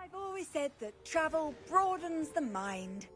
I've always said that travel broadens the mind.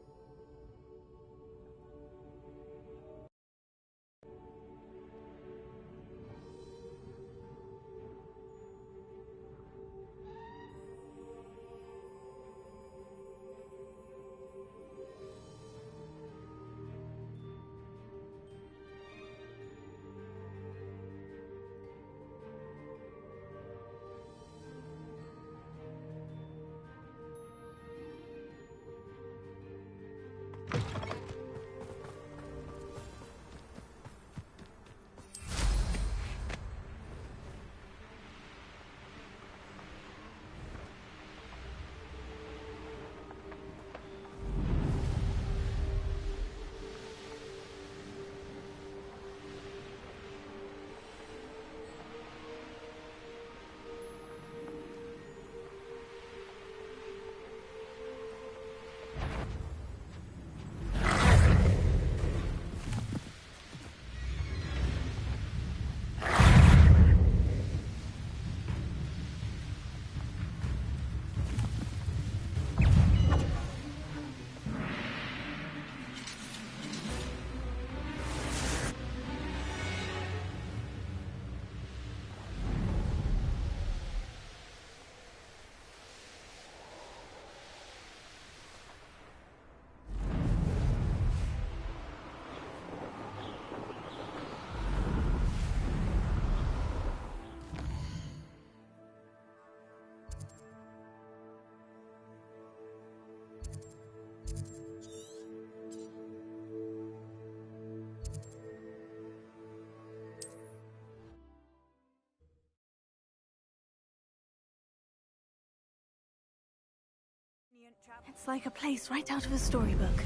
It's like a place right out of a storybook.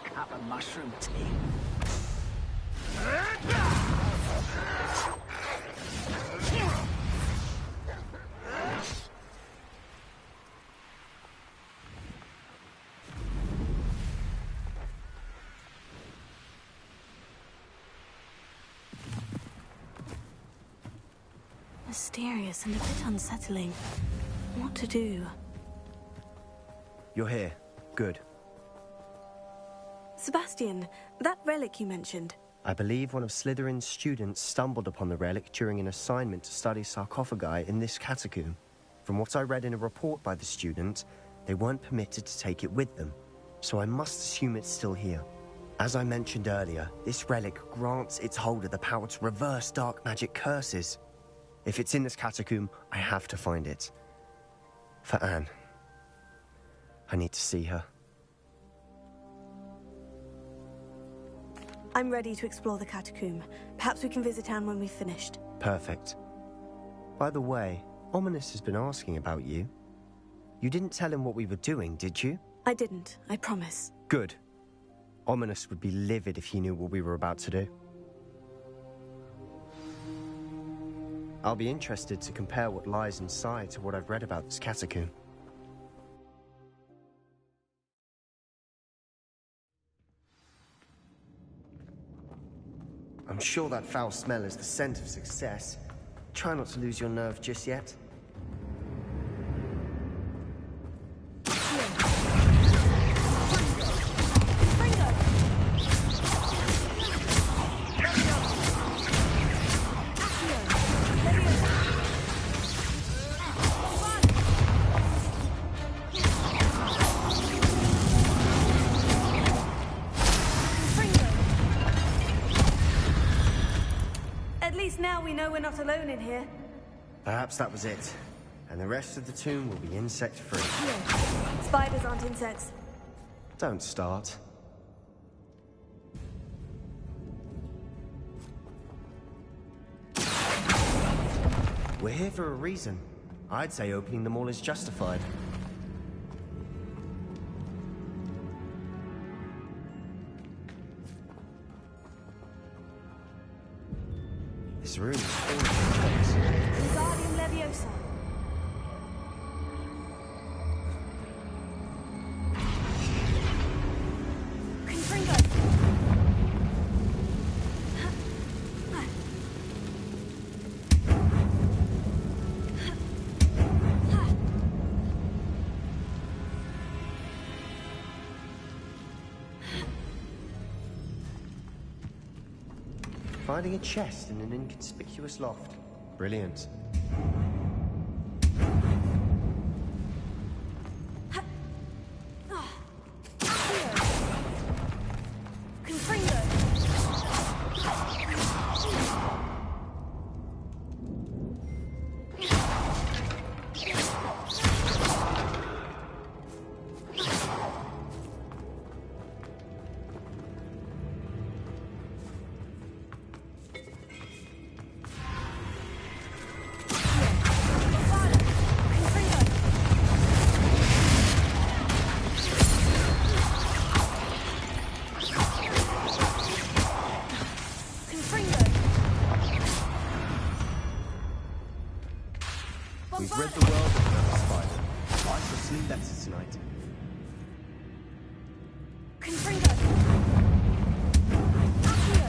A cup of mushroom tea. Mysterious and a bit unsettling. What to do? You're here. Good. Sebastian, that relic you mentioned. I believe one of Slytherin's students stumbled upon the relic during an assignment to study sarcophagi in this catacomb. From what I read in a report by the student, they weren't permitted to take it with them, so I must assume it's still here. As I mentioned earlier, this relic grants its holder the power to reverse dark magic curses. If it's in this catacomb, I have to find it. For Anne. I need to see her. I'm ready to explore the catacomb. Perhaps we can visit Anne when we've finished. Perfect. By the way, Ominis has been asking about you. You didn't tell him what we were doing, did you? I didn't, I promise. Good. Ominis would be livid if he knew what we were about to do. I'll be interested to compare what lies inside to what I've read about this catacomb. I'm sure that foul smell is the scent of success. Try not to lose your nerve just yet. Now we know we're not alone in here. Perhaps that was it. And the rest of the tomb will be insect-free. Yeah. Spiders aren't insects. Don't start. We're here for a reason. I'd say opening them all is justified. This room is full of books. Wingardium Leviosa. Finding a chest in an inconspicuous loft. Brilliant. We've rid the world of another spider. I shall sleep better tonight. Confringo! Accio!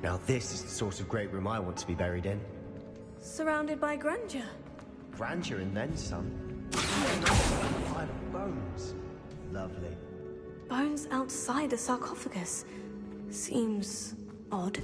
Now this is the sort of great room I want to be buried in. Surrounded by grandeur. Grandeur and then some. A pile of bones. Lovely. Bones outside a sarcophagus. Seems odd.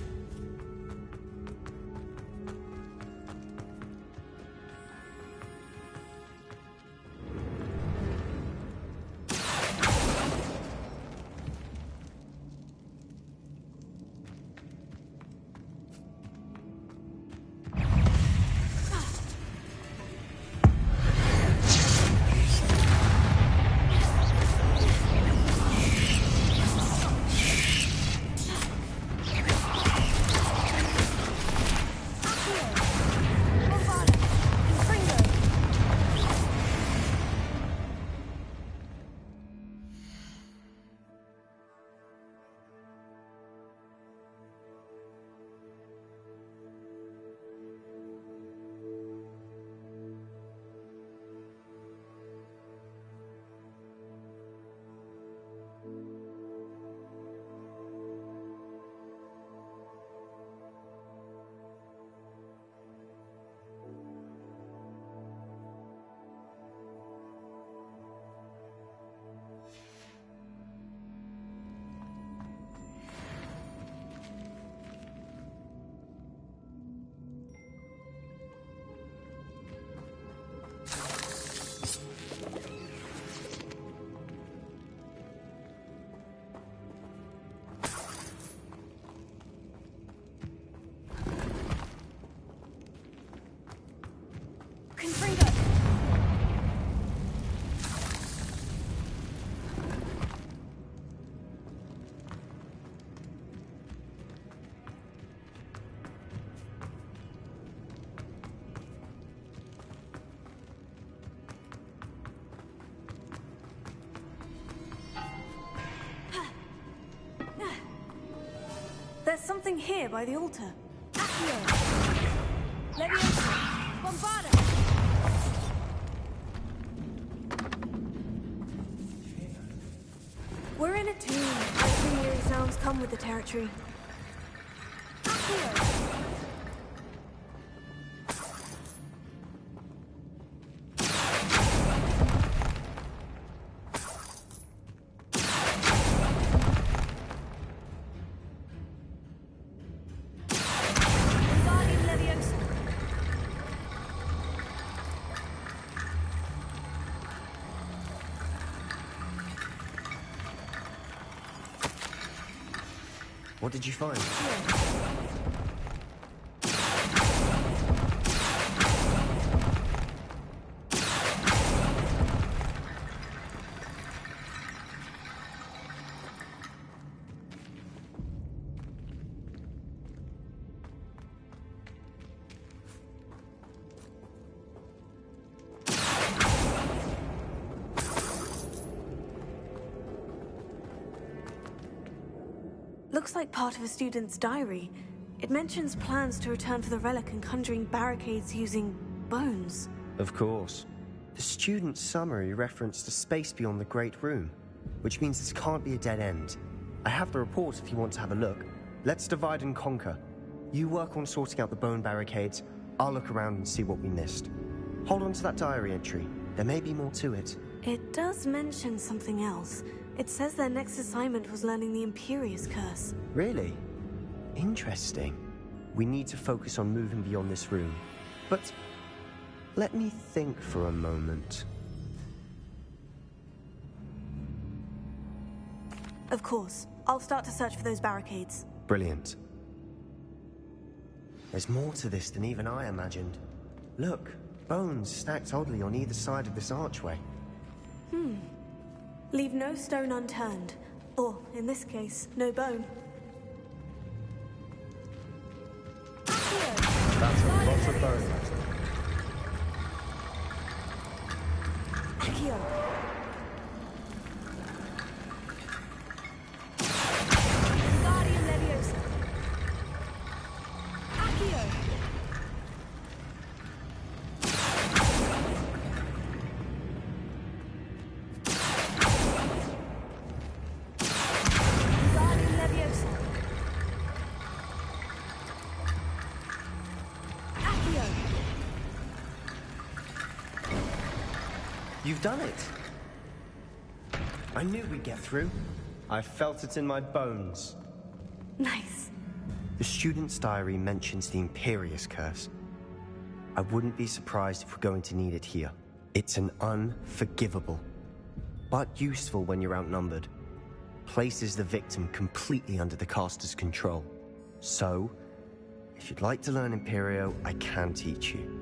There's something here by the altar. Accio! Leviosa! Bombarda! We're in a tomb. Those eerie sounds come with the territory. Accio! Wingardium Leviosa! What did you find? Looks like part of a student's diary. It mentions plans to return to the relic and conjuring barricades using bones. Of course. The student's summary referenced a space beyond the Great Room, which means this can't be a dead end. I have the report if you want to have a look. Let's divide and conquer. You work on sorting out the bone barricades, I'll look around and see what we missed. Hold on to that diary entry. There may be more to it. It does mention something else. It says their next assignment was learning the Imperious Curse. Really? Interesting. We need to focus on moving beyond this room. But let me think for a moment. Of course. I'll start to search for those barricades. Brilliant. There's more to this than even I imagined. Look, bones stacked oddly on either side of this archway. Leave no stone unturned. Or, in this case, no bone. That's a lot of bone metal. Accio! Guardian Leviosa. Accio. Guardian Leviosa. Accio. You've done it. I knew we'd get through. I felt it in my bones. Nice. The student's diary mentions the Imperious Curse. I wouldn't be surprised if we're going to need it here. It's an unforgivable, but useful when you're outnumbered. Places the victim completely under the caster's control. So, if you'd like to learn Imperio, I can teach you.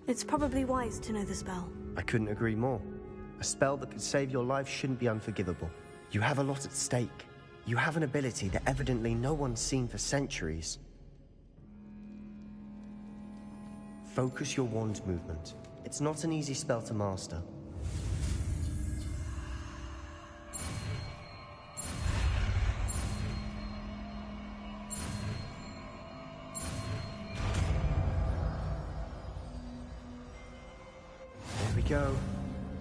It's probably wise to know the spell. I couldn't agree more. A spell that could save your life shouldn't be unforgivable. You have a lot at stake. You have an ability that evidently no one's seen for centuries. Focus your wand movement. It's not an easy spell to master. There we go.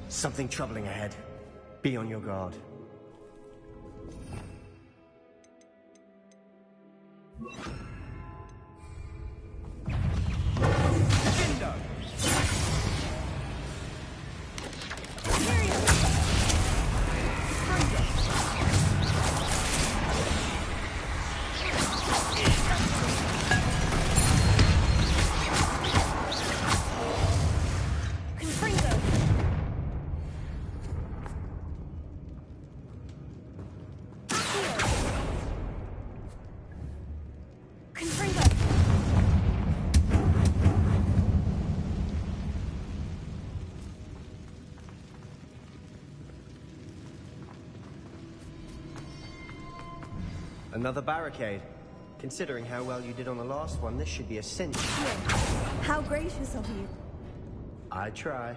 Something troubling ahead. Be on your guard. Another barricade. Considering how well you did on the last one, this should be a cinch. How gracious of you. I try.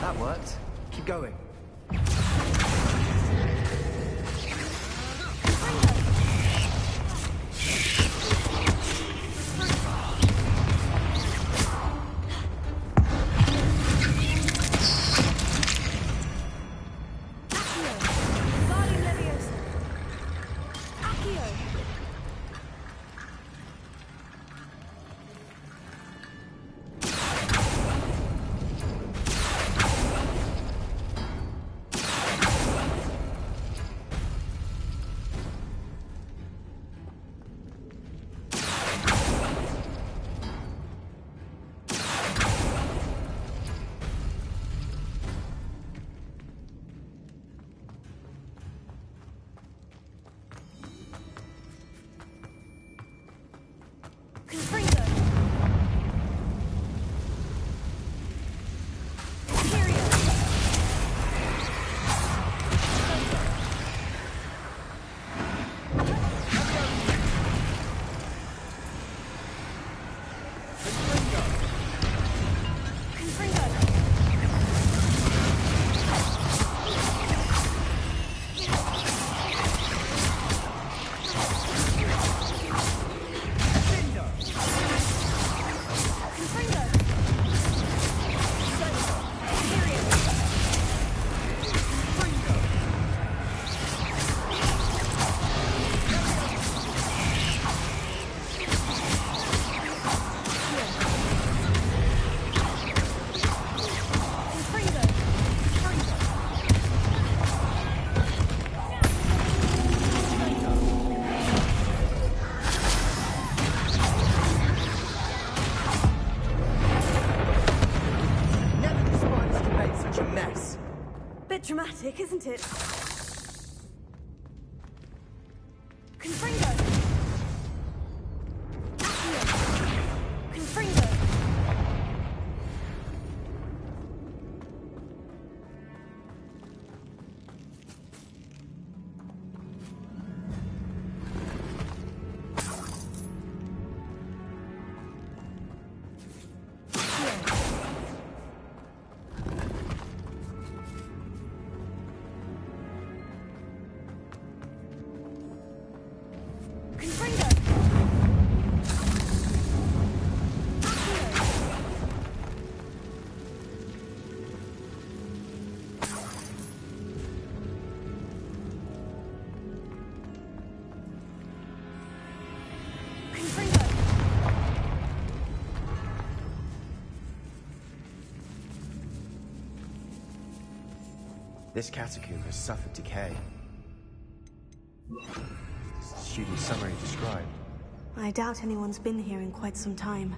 That worked. Keep going. Guardian Leviosa. Accio. dramatic, isn't it? Confringo! Accio! Confringo! This catacomb has suffered decay. As the student summary described. I doubt anyone's been here in quite some time.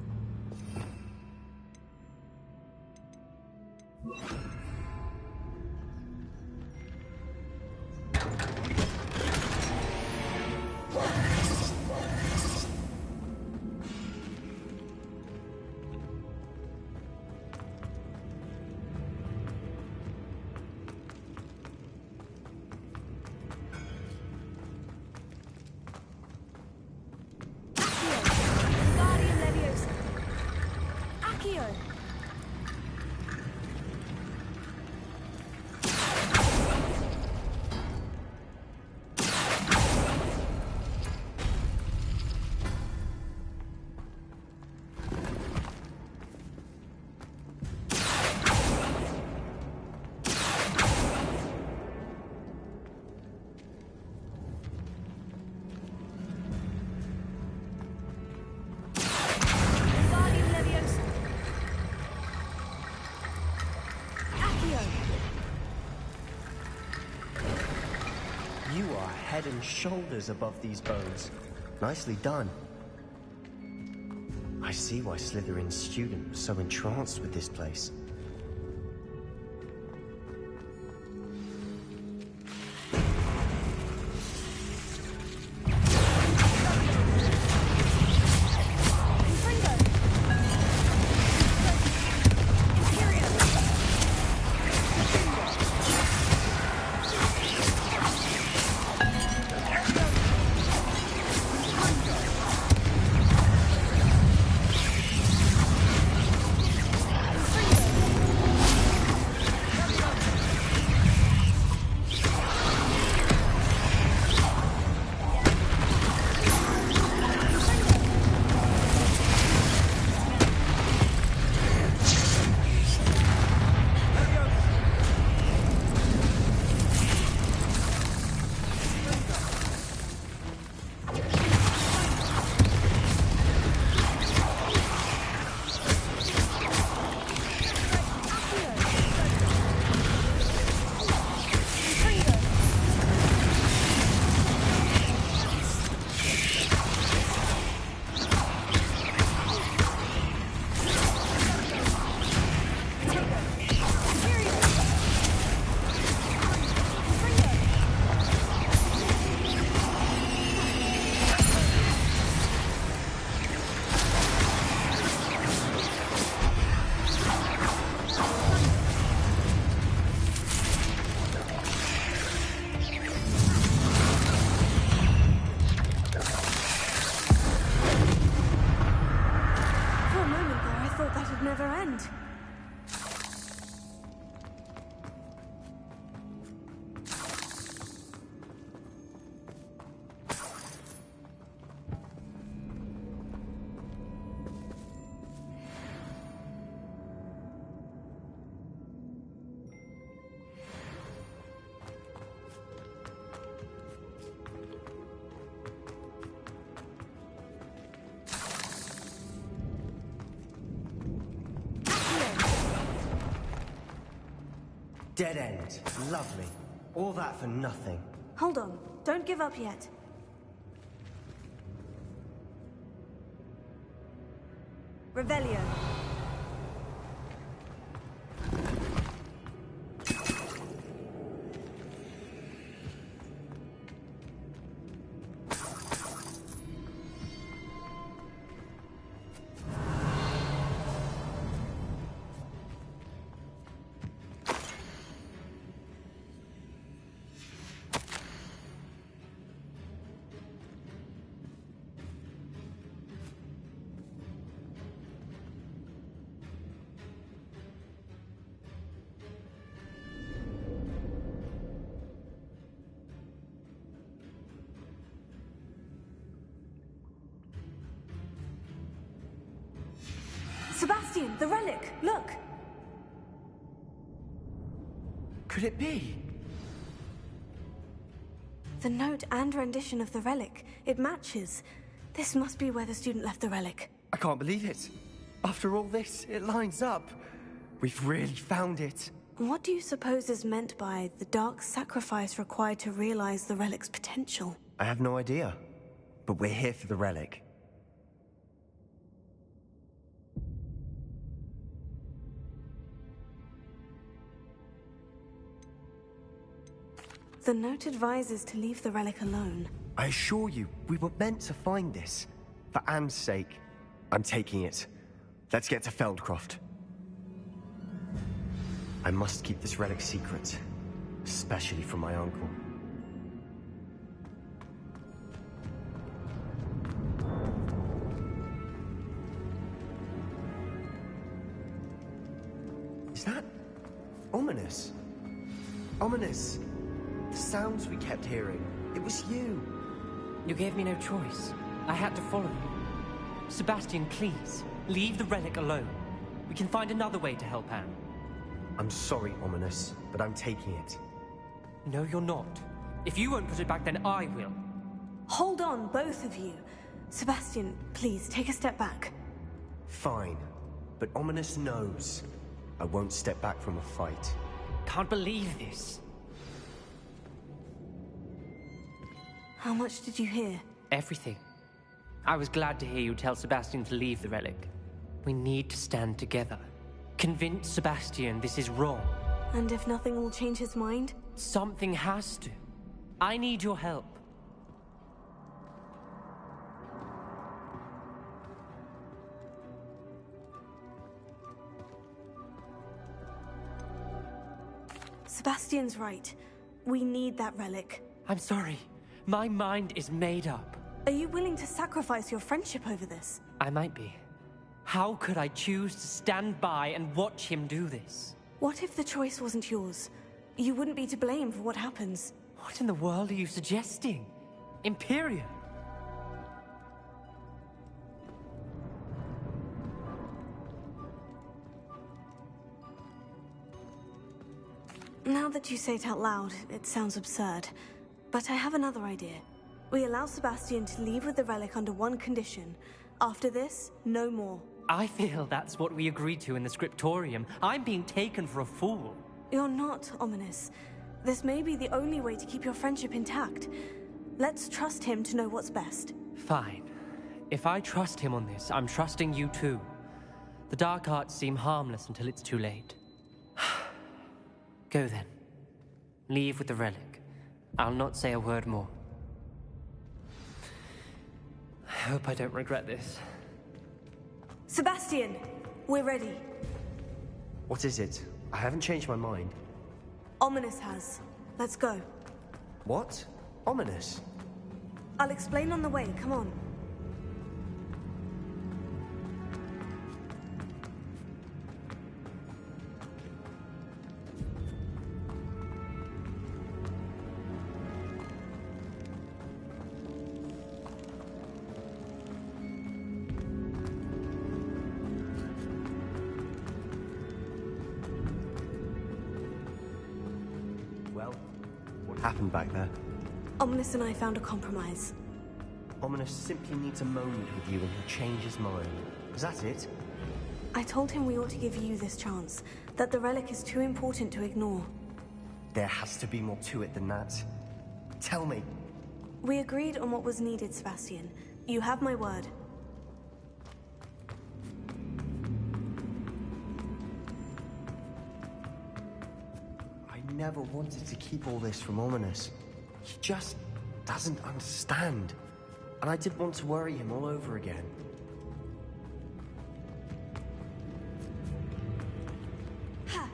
You are head and shoulders above these bones. Nicely done. I see why Slytherin's student was so entranced with this place. Dead end. Lovely. All that for nothing. Hold on. Don't give up yet. Revelio. Sebastian, the relic! Look! Could it be? The note and rendition of the relic. It matches. This must be where the student left the relic. I can't believe it. After all this, it lines up. We've really found it. What do you suppose is meant by the dark sacrifice required to realize the relic's potential? I have no idea. But we're here for the relic. The note advises to leave the relic alone. I assure you, we were meant to find this. For Anne's sake, I'm taking it. Let's get to Feldcroft. I must keep this relic secret, especially from my uncle. Is that ominous? Ominous! The sounds we kept hearing. It was you. You gave me no choice. I had to follow you. Sebastian, please, leave the relic alone. We can find another way to help Anne. I'm sorry, Ominous, but I'm taking it. No, you're not. If you won't put it back, then I will. Hold on, both of you. Sebastian, please, take a step back. Fine, but Ominous knows I won't step back from a fight. Can't believe this. How much did you hear? Everything. I was glad to hear you tell Sebastian to leave the relic. We need to stand together. Convince Sebastian this is wrong. And if nothing will change his mind? Something has to. I need your help. Sebastian's right. We need that relic. I'm sorry. My mind is made up. Are you willing to sacrifice your friendship over this? I might be. How could I choose to stand by and watch him do this? What if the choice wasn't yours? You wouldn't be to blame for what happens. What in the world are you suggesting? Imperium? Now that you say it out loud, it sounds absurd. But I have another idea. We allow Sebastian to leave with the relic under one condition. After this, no more. I feel that's what we agreed to in the scriptorium. I'm being taken for a fool. You're not, Ominous. This may be the only way to keep your friendship intact. Let's trust him to know what's best. Fine. If I trust him on this, I'm trusting you too. The dark arts seem harmless until it's too late. Go then. Leave with the relic. I'll not say a word more. I hope I don't regret this. Sebastian! We're ready. What is it? I haven't changed my mind. Ominous has. Let's go. What? Ominous? I'll explain on the way. Come on. Well, what happened back there? Ominous and I found a compromise. Ominous simply needs a moment with you and he'll change his mind. Is that it? I told him we ought to give you this chance, that the relic is too important to ignore. There has to be more to it than that. Tell me. We agreed on what was needed, Sebastian. You have my word. I never wanted to keep all this from Ominous. He just doesn't understand. And I didn't want to worry him all over again. Ha!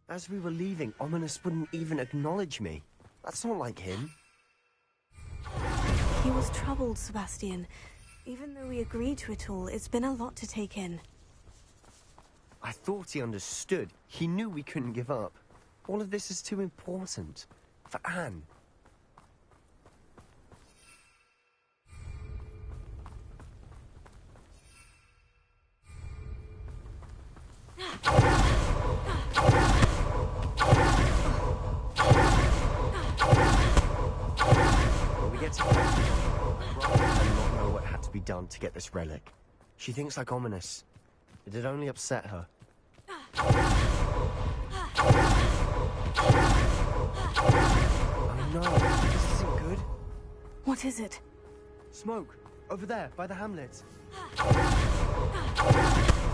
As we were leaving, Ominous wouldn't even acknowledge me. That's not like him. He was troubled, Sebastian. Even though we agreed to it all, it's been a lot to take in. I thought he understood. He knew we couldn't give up. All of this is too important. For Anne. When we get to I'd rather not know what had to be done to get this relic. She thinks like ominous. It'd only upset her. Oh no, this isn't good. What is it? Smoke, over there, by the hamlet.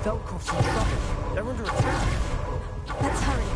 Velkov's in trouble. They're under attack. Let's hurry.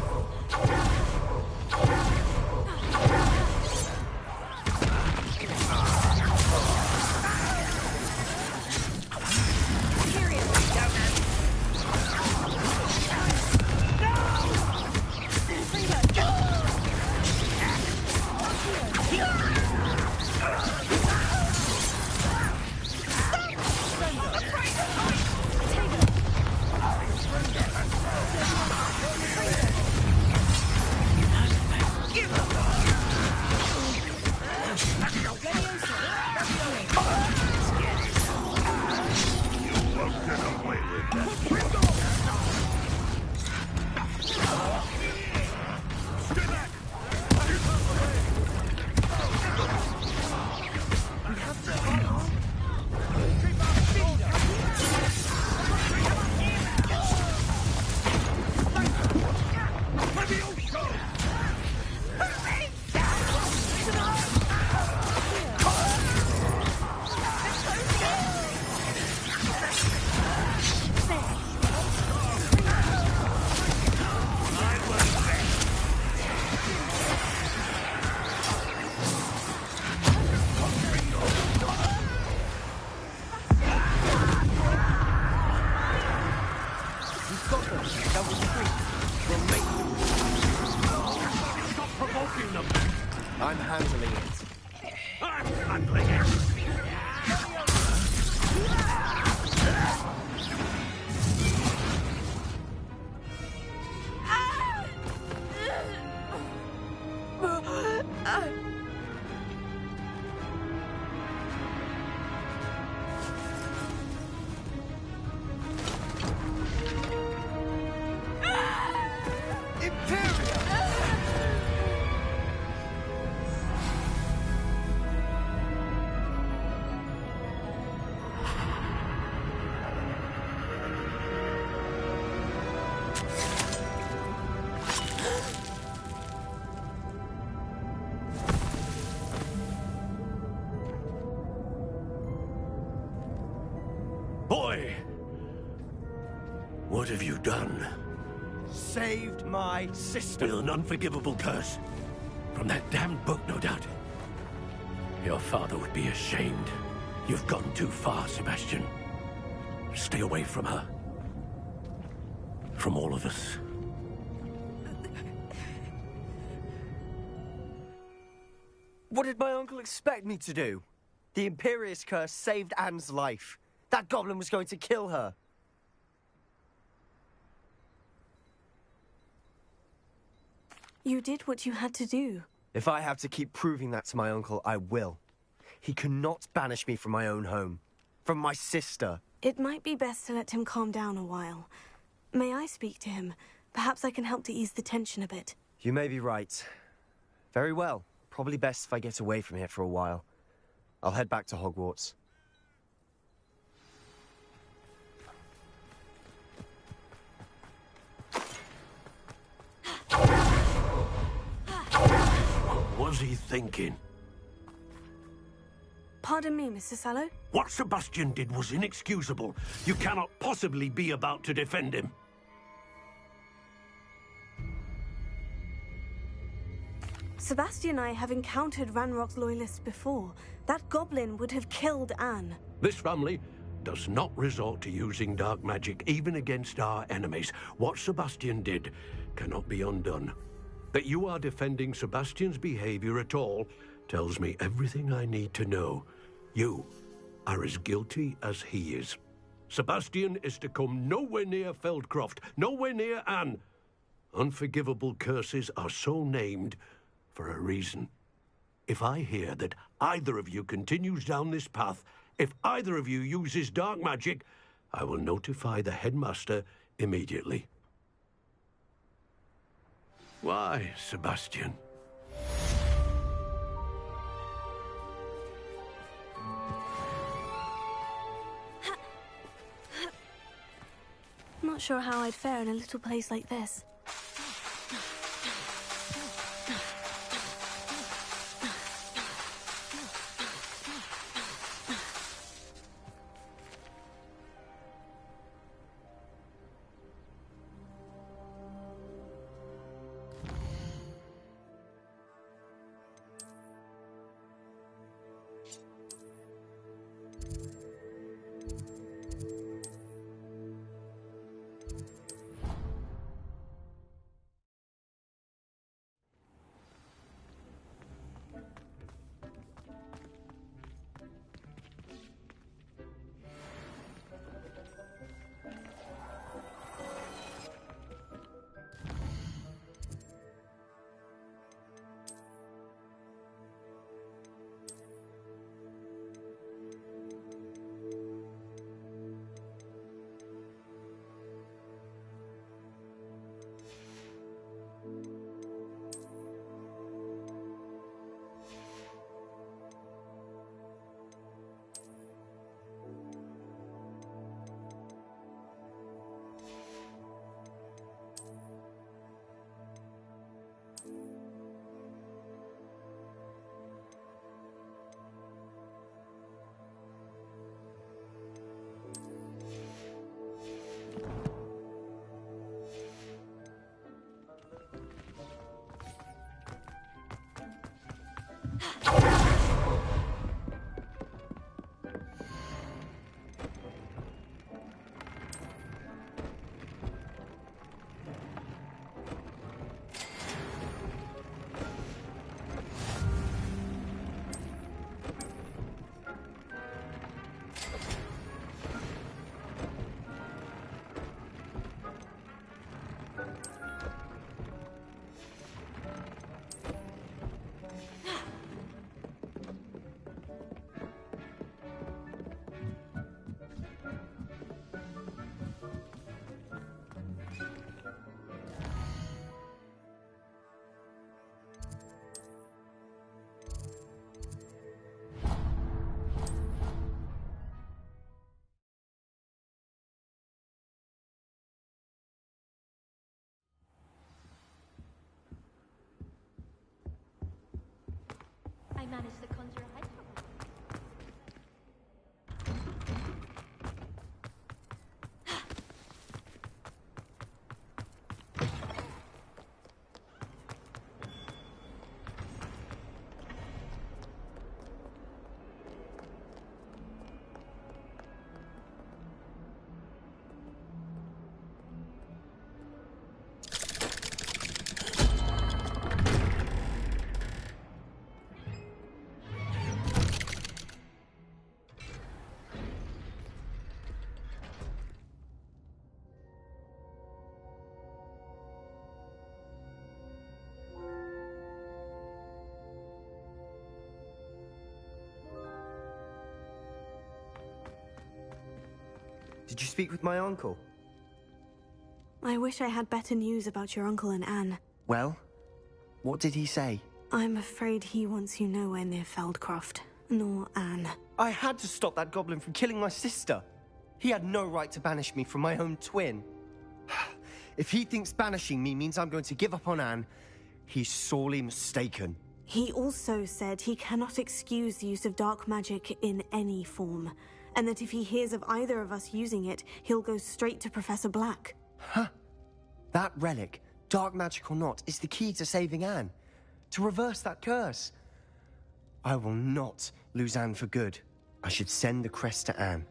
I'm handling it. I'm handling it. Boy! What have you done? Saved my sister. With an unforgivable curse. From that damned book, no doubt. Your father would be ashamed. You've gone too far, Sebastian. Stay away from her. From all of us. What did my uncle expect me to do? The Imperius curse saved Anne's life. That goblin was going to kill her. You did what you had to do. If I have to keep proving that to my uncle, I will. He cannot banish me from my own home. From my sister. It might be best to let him calm down a while. May I speak to him? Perhaps I can help to ease the tension a bit. You may be right. Very well. Probably best if I get away from here for a while. I'll head back to Hogwarts. What was he thinking? Pardon me, Mr. Sallow? What Sebastian did was inexcusable. You cannot possibly be about to defend him. Sebastian and I have encountered Ranrock's loyalists before. That goblin would have killed Anne. This family does not resort to using dark magic, even against our enemies. What Sebastian did cannot be undone. That you are defending Sebastian's behavior at all tells me everything I need to know. You are as guilty as he is. Sebastian is to come nowhere near Feldcroft, nowhere near Anne. Unforgivable curses are so named for a reason. If I hear that either of you continues down this path, if either of you uses dark magic, I will notify the headmaster immediately. Why, Sebastian? Not sure how I'd fare in a little place like this. I managed to conjure a hedgehog. Did you speak with my uncle? I wish I had better news about your uncle and Anne. Well, what did he say? I'm afraid he wants you nowhere near Feldcroft, nor Anne. I had to stop that goblin from killing my sister. He had no right to banish me from my own twin. If he thinks banishing me means I'm going to give up on Anne, he's sorely mistaken. He also said he cannot excuse the use of dark magic in any form, and that if he hears of either of us using it, he'll go straight to Professor Black. Huh? That relic, dark magic or not, is the key to saving Anne. To reverse that curse. I will not lose Anne for good. I should send the crest to Anne.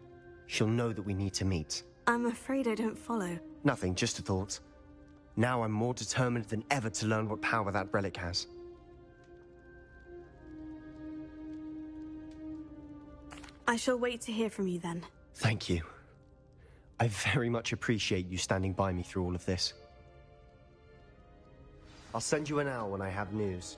She'll know that we need to meet. I'm afraid I don't follow. Nothing, just a thought. Now I'm more determined than ever to learn what power that relic has. I shall wait to hear from you then. Thank you. I very much appreciate you standing by me through all of this. I'll send you an owl when I have news.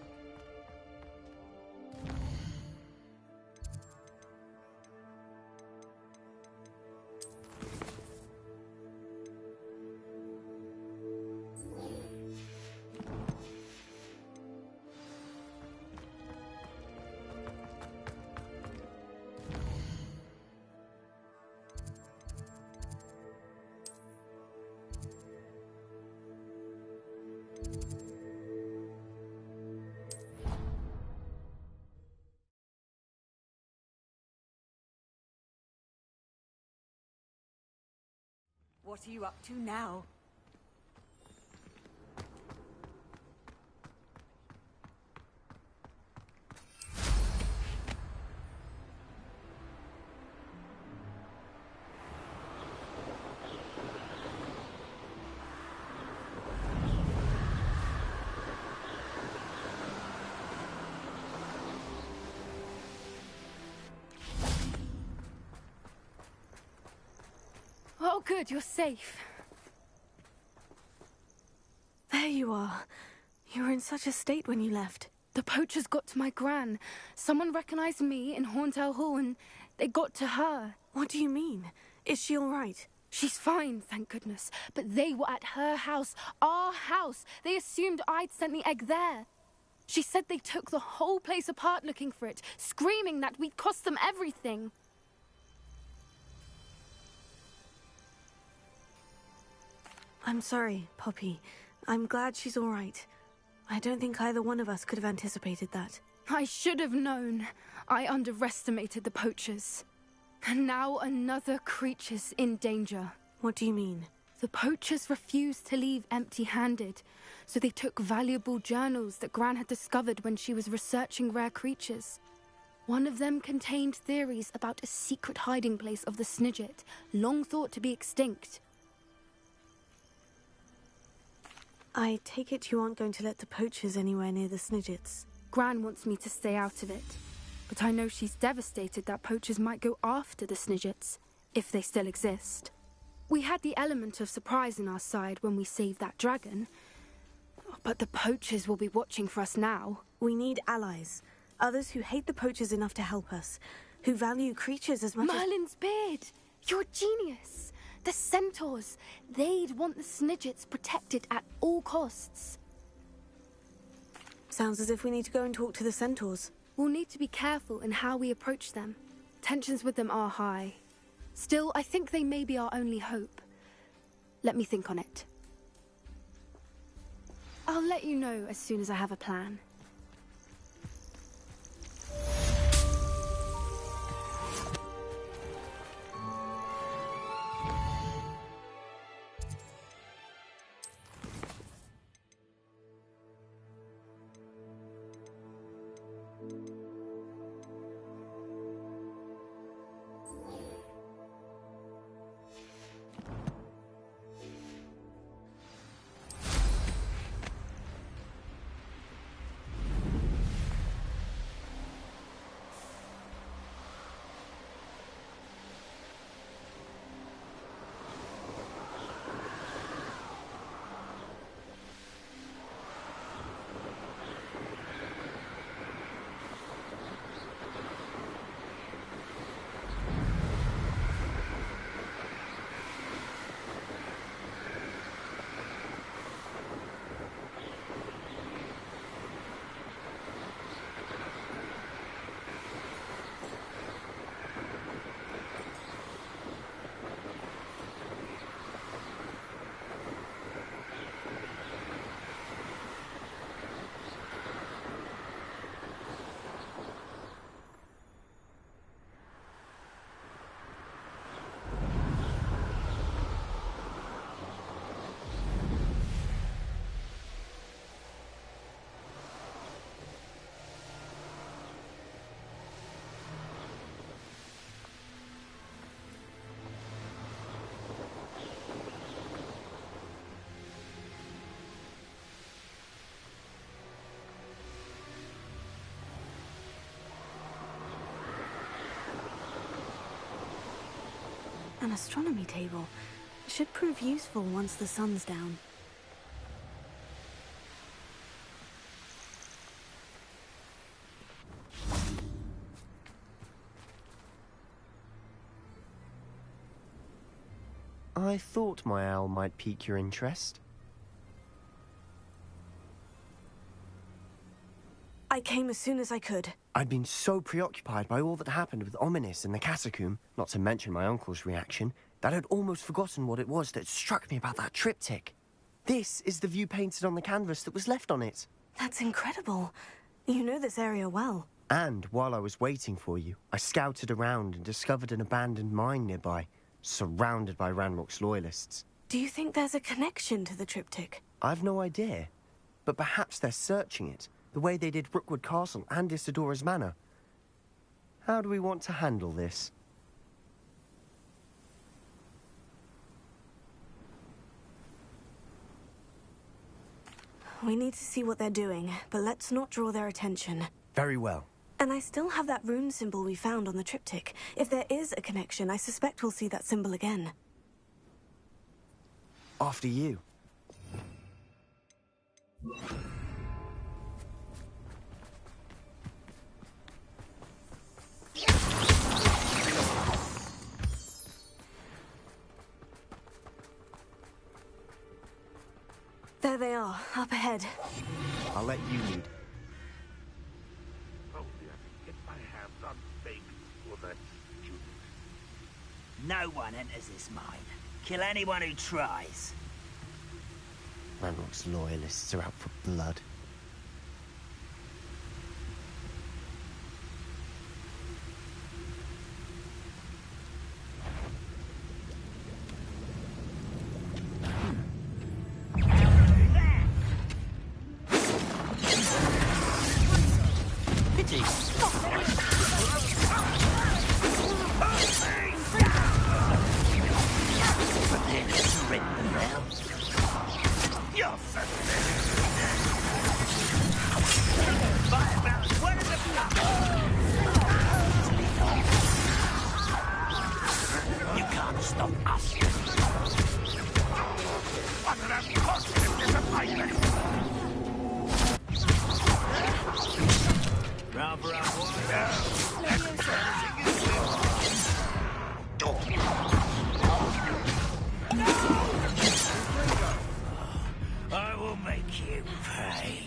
What are you up to now? Oh, good, you're safe. There you are. You were in such a state when you left. The poachers got to my gran. Someone recognized me in Horntail Hall and they got to her. What do you mean? Is she all right? She's fine, thank goodness. But they were at her house, our house. They assumed I'd sent the egg there. She said they took the whole place apart looking for it, screaming that we'd cost them everything. I'm sorry, Poppy. I'm glad she's all right. I don't think either one of us could have anticipated that. I should have known. I underestimated the poachers. And now another creature's in danger. What do you mean? The poachers refused to leave empty-handed, so they took valuable journals that Gran had discovered when she was researching rare creatures. One of them contained theories about a secret hiding place of the Snidget, long thought to be extinct. I take it you aren't going to let the poachers anywhere near the Snidgets. Gran wants me to stay out of it, but I know she's devastated that poachers might go after the Snidgets, if they still exist. We had the element of surprise on our side when we saved that dragon, but the poachers will be watching for us now. We need allies. Others who hate the poachers enough to help us, who value creatures as much as... Merlin's beard! You're a genius! The centaurs! They'd want the Snidgets protected at all costs. Sounds as if we need to go and talk to the centaurs. We'll need to be careful in how we approach them. Tensions with them are high. Still, I think they may be our only hope. Let me think on it. I'll let you know as soon as I have a plan. An astronomy table. Should prove useful once the sun's down. I thought my owl might pique your interest. I came as soon as I could. I'd been so preoccupied by all that happened with Ominis and the catacomb, not to mention my uncle's reaction, that I'd almost forgotten what it was that struck me about that triptych. This is the view painted on the canvas that was left on it. That's incredible. You know this area well. And while I was waiting for you, I scouted around and discovered an abandoned mine nearby, surrounded by Ranrock's loyalists. Do you think there's a connection to the triptych? I've no idea, but perhaps they're searching it, the way they did Rookwood Castle and Isidora's Manor. How do we want to handle this? We need to see what they're doing, but let's not draw their attention. Very well. And I still have that rune symbol we found on the triptych. If there is a connection, I suspect we'll see that symbol again. After you. There they are, up ahead. I'll let you lead. Oh, yeah. Get my hands on big for that student. No one enters this mine. Kill anyone who tries. Ranrock's loyalists are out for blood. I will make you pay.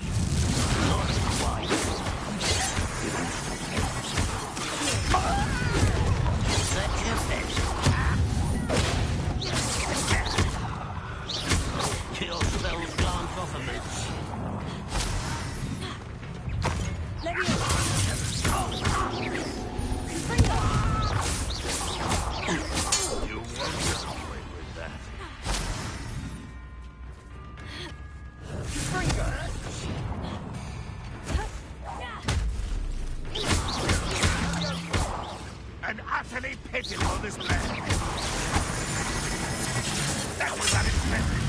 Your spells glance off a match. You won't get away with that. An utterly pitiful display. That was unexpected.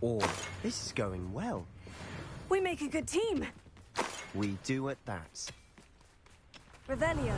Oh, this is going well. We make a good team. We do at that. Revelio.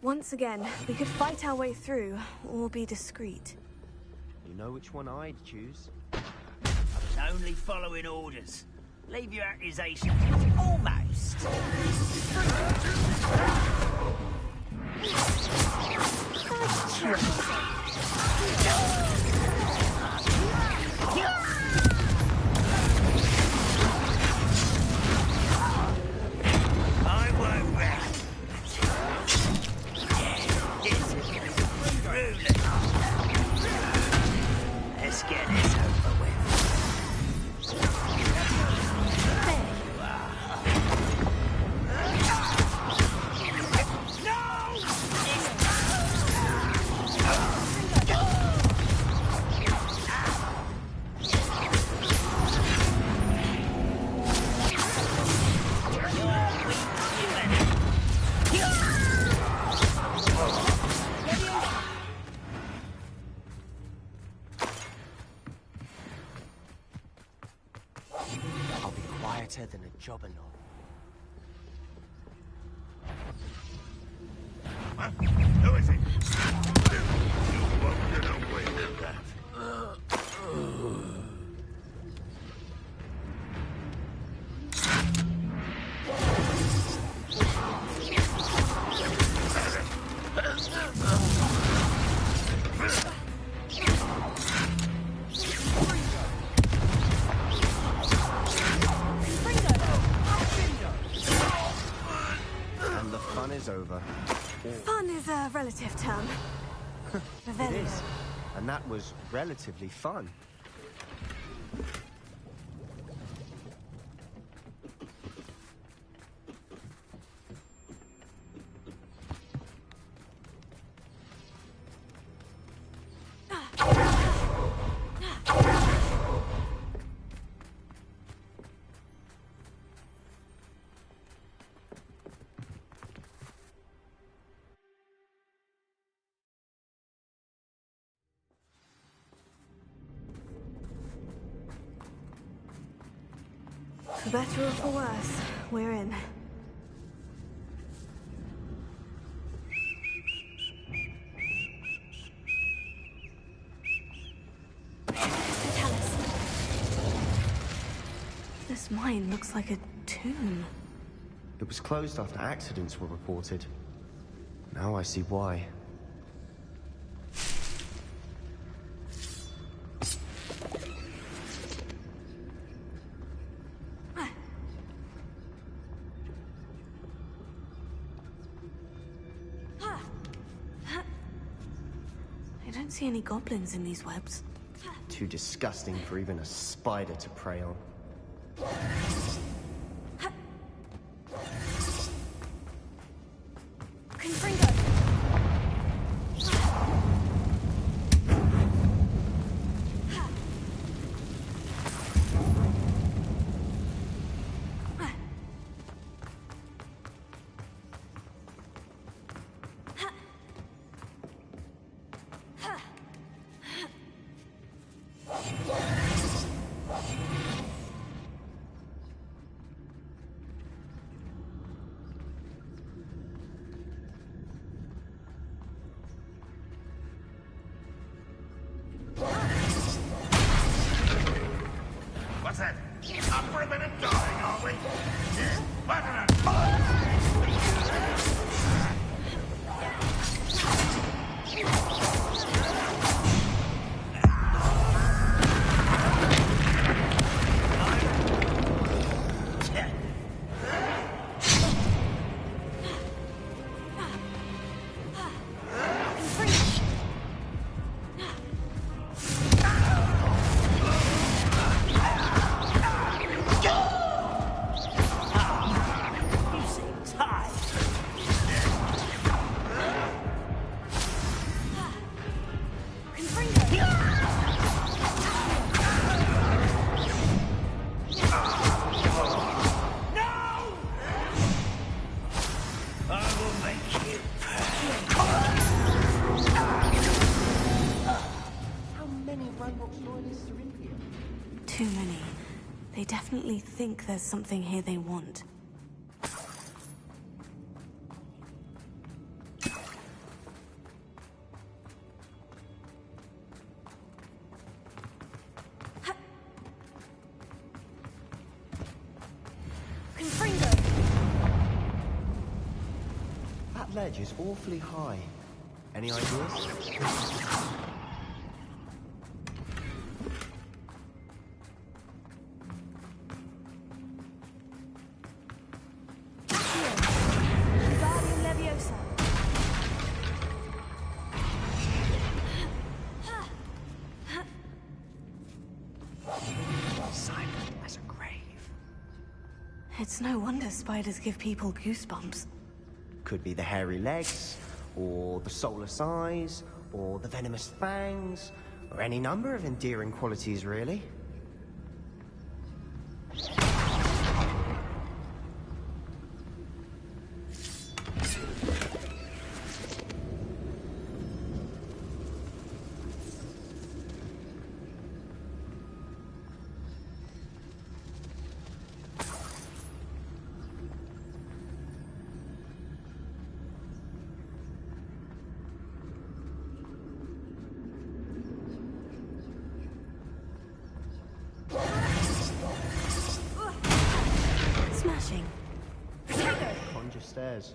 Once again, we could fight our way through, or be discreet. You know which one I'd choose? I was only following orders. Leave your accusation. Almost. I won't rest. Let's get this over with. I'll be quieter than a jobberknoll. Who is it? You won't get away with that. And the fun is over. Fun is a relative term. It is. And that was relatively fun. For better or for worse, we're in. Tell us. This mine looks like a tomb. It was closed after accidents were reported. Now I see why. I don't see any goblins in these webs. Too disgusting for even a spider to prey on. Confringo! What's that? Up for a minute dying, are we? Yeah? Button it! Too many. They definitely think there's something here they want. ledge is awfully high. Any ideas? Wingardium Leviosa. Silent as a grave. It's no wonder spiders give people goosebumps. Could be the hairy legs, or the soulless eyes, or the venomous fangs, or any number of endearing qualities, really. Smashing. Conjure stairs.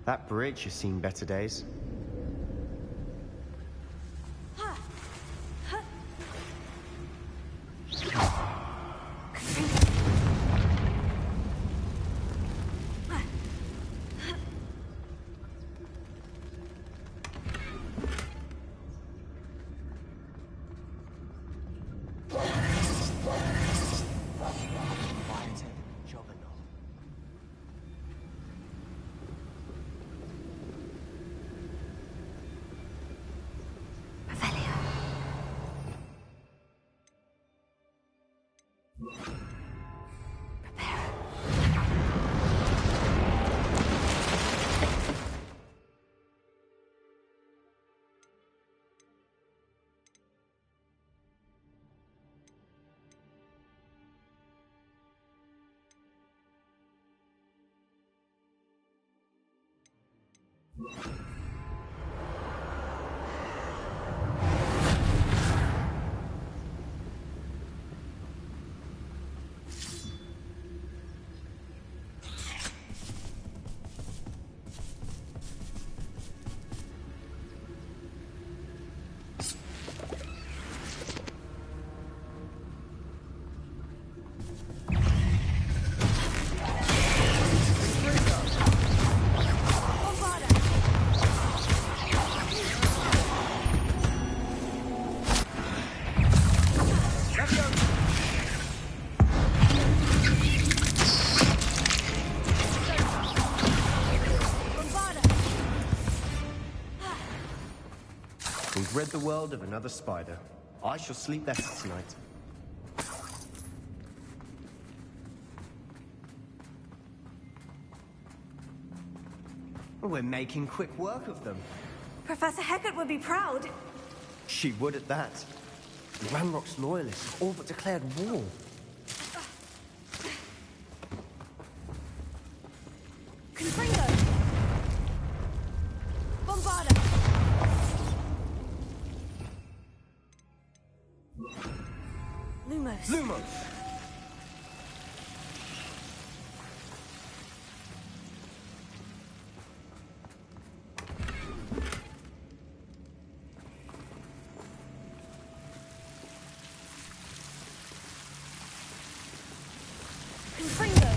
That bridge has seen better days. We've rid the world of another spider. I shall sleep better tonight. We're making quick work of them. Professor Hecat would be proud. She would at that. The Ranrock's loyalists have all but declared war. Confringo! Bombarda! Lumos. Lumos! Confringo!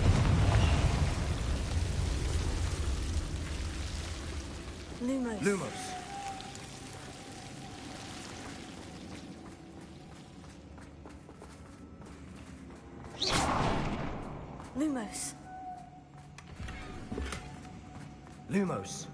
Lumos. Lumos! Lumos. Lumos!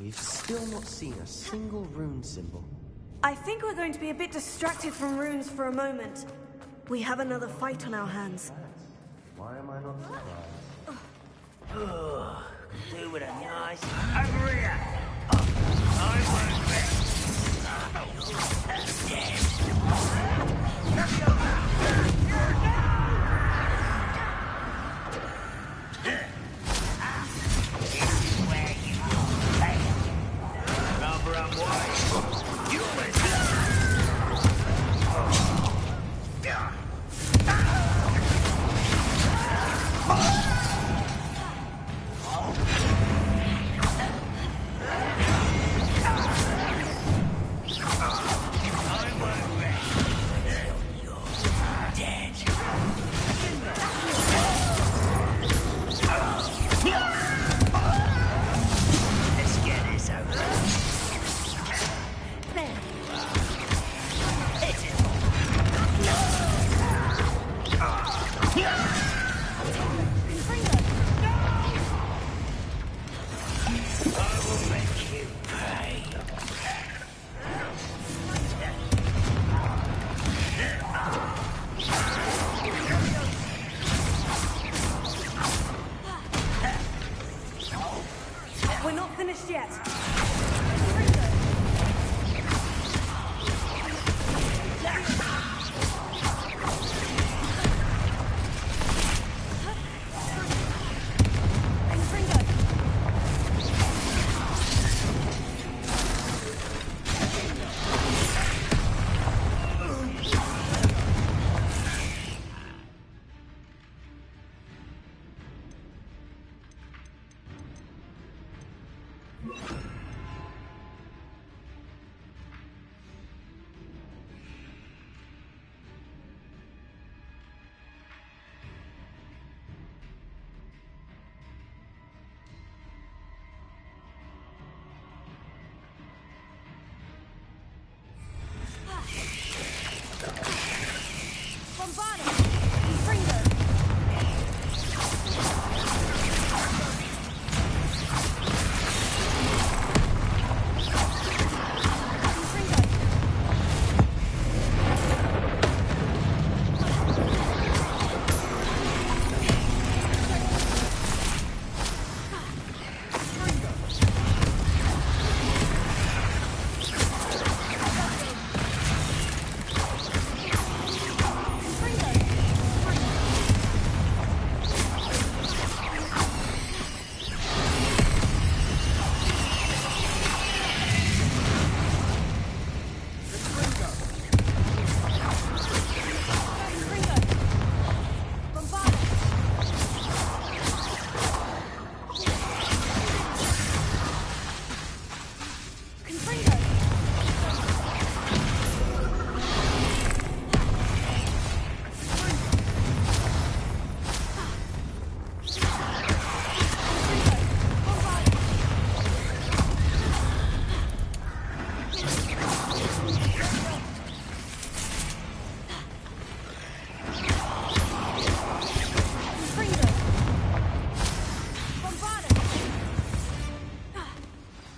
we've still not seen a single rune symbol. I think we're going to be a bit distracted from runes for a moment. We have another fight on our hands. Why am I not surprised? Do with a nice over here. I won't bet. We're not finished yet.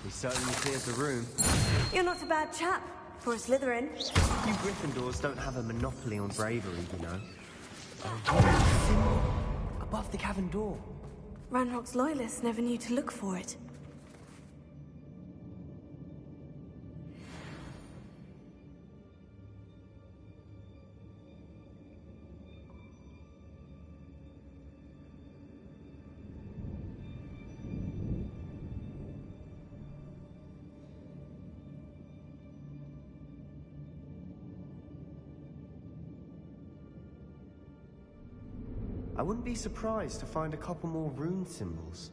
Certainly clears the room. You're not a bad chap for a Slytherin. You Gryffindors don't have a monopoly on bravery, you know. A symbol above the cavern door. Ranrock's loyalists never knew to look for it. I wouldn't be surprised to find a couple more rune symbols.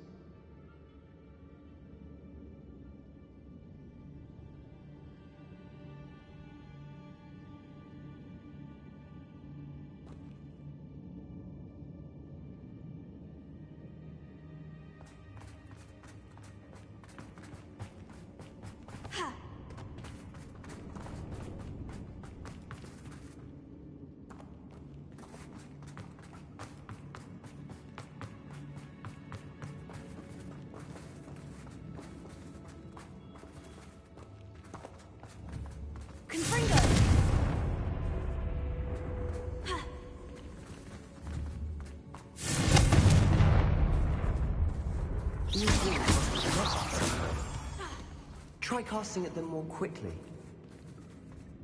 Try casting at them more quickly.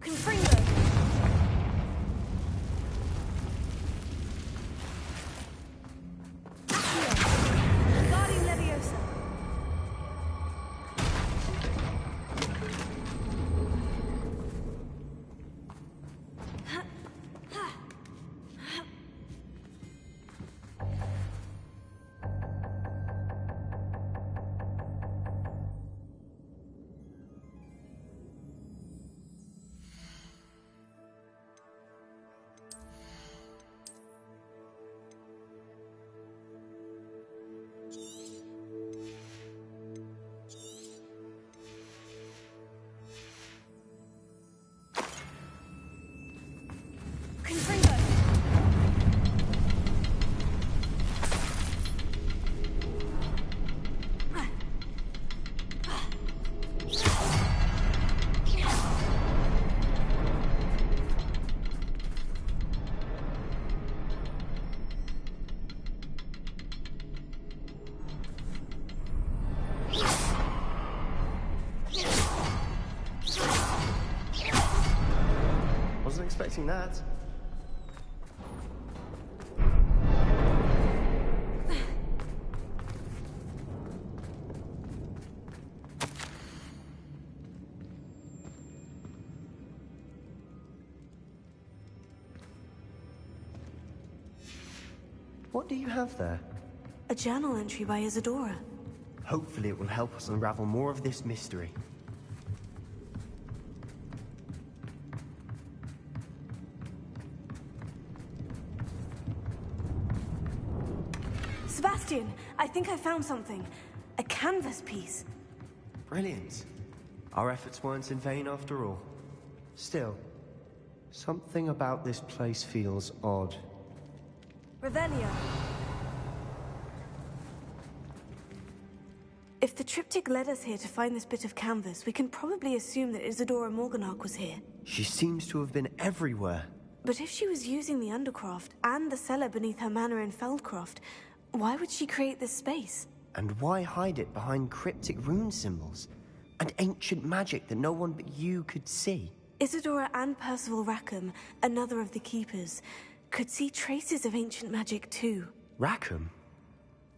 Confringo! Accio! Guardian Leviosa! Confringo! Wasn't expecting that. What do you have there? A journal entry by Isadora. Hopefully it will help us unravel more of this mystery. Sebastian, I think I found something. A canvas piece. Brilliant. Our efforts weren't in vain after all. Still, something about this place feels odd. Revelio. If the triptych led us here to find this bit of canvas, we can probably assume that Isadora Morganach was here. She seems to have been everywhere. But if she was using the Undercroft and the cellar beneath her manor in Feldcroft, why would she create this space? And why hide it behind cryptic rune symbols? And ancient magic that no one but you could see? Isadora and Percival Rackham, another of the Keepers, could see traces of ancient magic too. Rackham?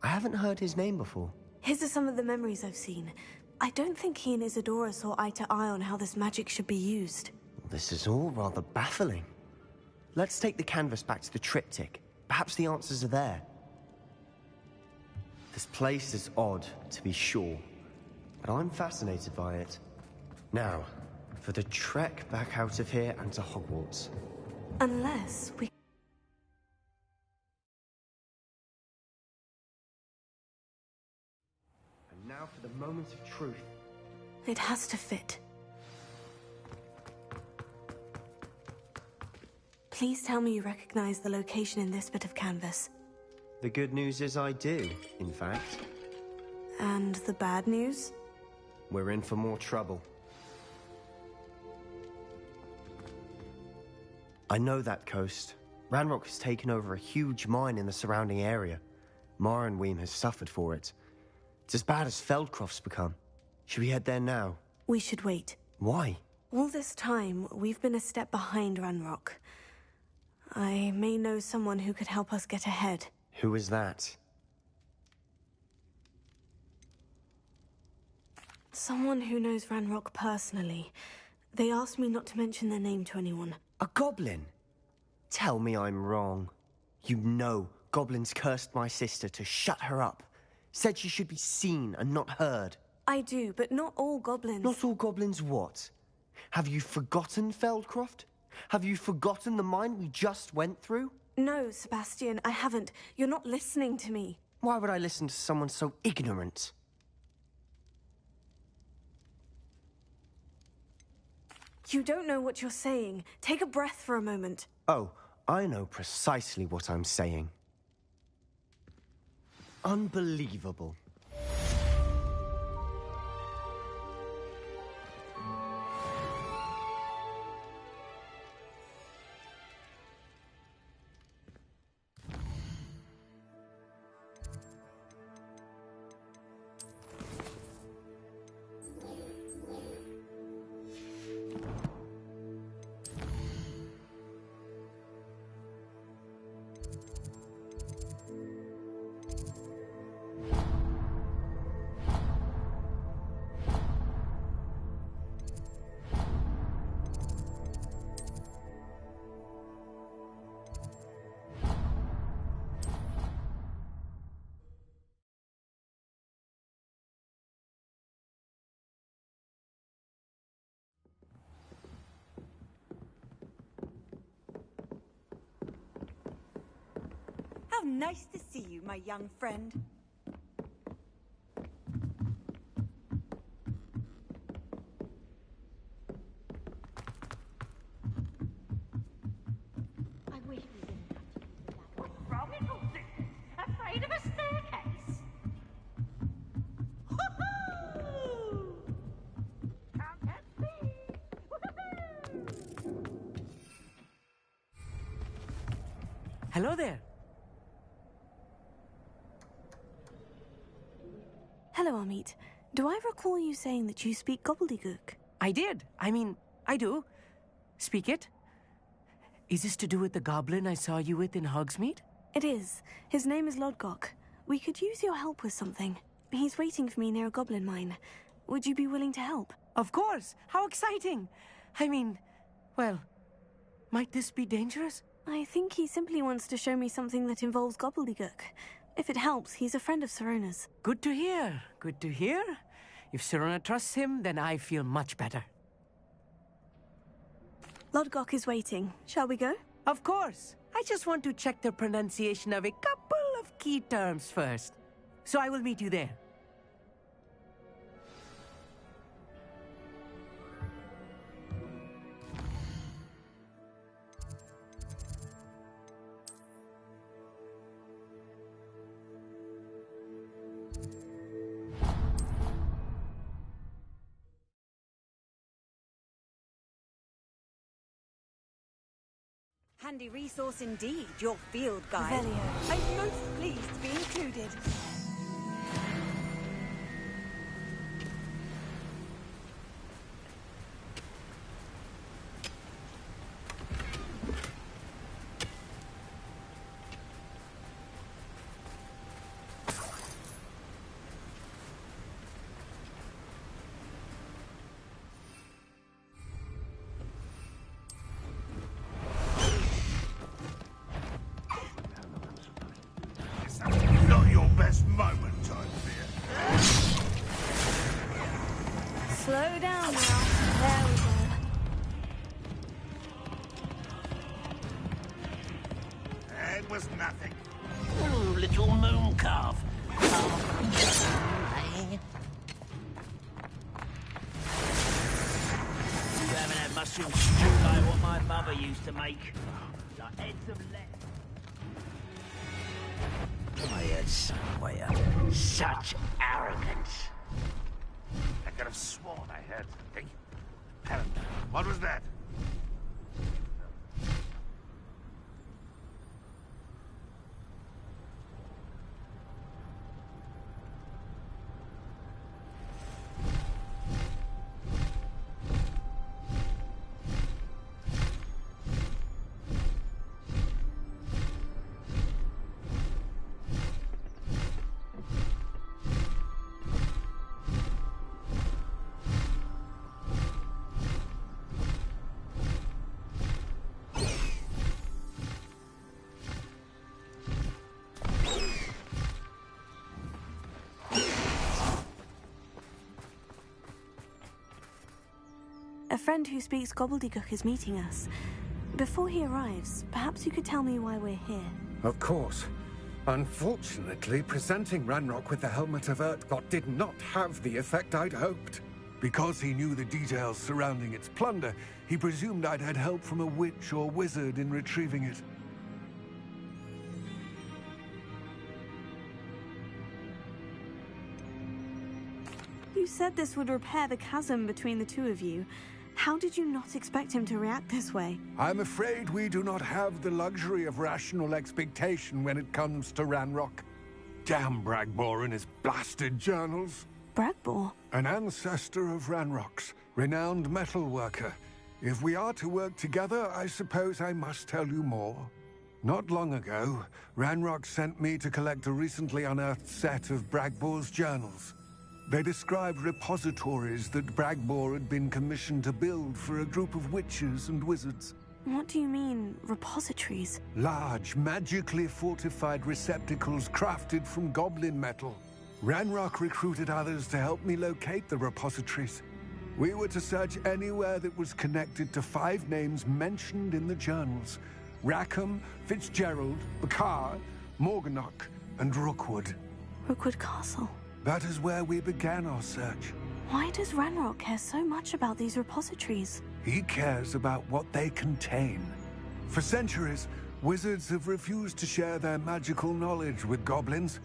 I haven't heard his name before. His are some of the memories I've seen. I don't think he and Isadora saw eye to eye on how this magic should be used. This is all rather baffling. Let's take the canvas back to the triptych. Perhaps the answers are there. This place is odd, to be sure, but I'm fascinated by it. Now, for the trek back out of here and to Hogwarts. Unless we... And now for the moment of truth. It has to fit. Please tell me you recognize the location in this bit of canvas. The good news is I do, in fact. And the bad news? We're in for more trouble. I know that coast. Ranrock has taken over a huge mine in the surrounding area. Marrenweem has suffered for it. It's as bad as Feldcroft's become. Should we head there now? We should wait. Why? All this time, we've been a step behind Ranrock. I may know someone who could help us get ahead. Who is that? Someone who knows Ranrock personally. They asked me not to mention their name to anyone. A goblin? Tell me I'm wrong. You know goblins cursed my sister to shut her up. Said she should be seen and not heard. I do, but not all goblins. Not all goblins what? Have you forgotten Feldcroft? Have you forgotten the mine we just went through? No, Sebastian, I haven't. You're not listening to me. Why would I listen to someone so ignorant? You don't know what you're saying. Take a breath for a moment. Oh, I know precisely what I'm saying. Unbelievable. Nice to see you, my young friend. I wish we didn't have to use that. What's wrong with all this? Afraid of a staircase? Hoo-hoo! Can't catch me! Woo-hoo-hoo! Hello there. Hello, Amit. Do I recall you saying that you speak gobbledygook? I did. I do. Speak it. Is this to do with the goblin I saw you with in Hogsmeade? It is. His name is Lodgok. We could use your help with something. He's waiting for me near a goblin mine. Would you be willing to help? Of course. How exciting. Well, might this be dangerous? I think he simply wants to show me something that involves gobbledygook. If it helps, he's a friend of Sirona's. Good to hear. Good to hear. If Sirona trusts him, then I feel much better. Lodgok is waiting. Shall we go? Of course. I just want to check the pronunciation of a couple of key terms first. So I will meet you there. Handy resource indeed, your field guide. Revelio. I'm most pleased to be included. Not your best moment, I fear. Slow down now. There we go. It was nothing. Ooh, little moon calf. Hey. You haven't had mushroom stew like what my mother used to make. Like heads of lead. I heard somewhere. Such arrogance. I could have sworn I heard something. Helen, what was that? A friend who speaks gobbledygook is meeting us. Before he arrives, perhaps you could tell me why we're here. Of course. Unfortunately, presenting Ranrock with the Helmet of Urtkot did not have the effect I'd hoped. Because he knew the details surrounding its plunder, he presumed I'd had help from a witch or wizard in retrieving it. You said this would repair the chasm between the two of you. How did you not expect him to react this way? I'm afraid we do not have the luxury of rational expectation when it comes to Ranrock. Damn Bragbor and his blasted journals. Bragbor? An ancestor of Ranrock's, renowned metal worker. If we are to work together, I suppose I must tell you more. Not long ago, Ranrock sent me to collect a recently unearthed set of Bragbor's journals. They described repositories that Bragbor had been commissioned to build for a group of witches and wizards. What do you mean, repositories? Large, magically fortified receptacles crafted from goblin metal. Ranrock recruited others to help me locate the repositories. We were to search anywhere that was connected to 5 names mentioned in the journals. Rackham, Fitzgerald, Bakar, Morganach, and Rookwood. Rookwood Castle. That is where we began our search. Why does Ranrock care so much about these repositories? He cares about what they contain. For centuries, wizards have refused to share their magical knowledge with goblins.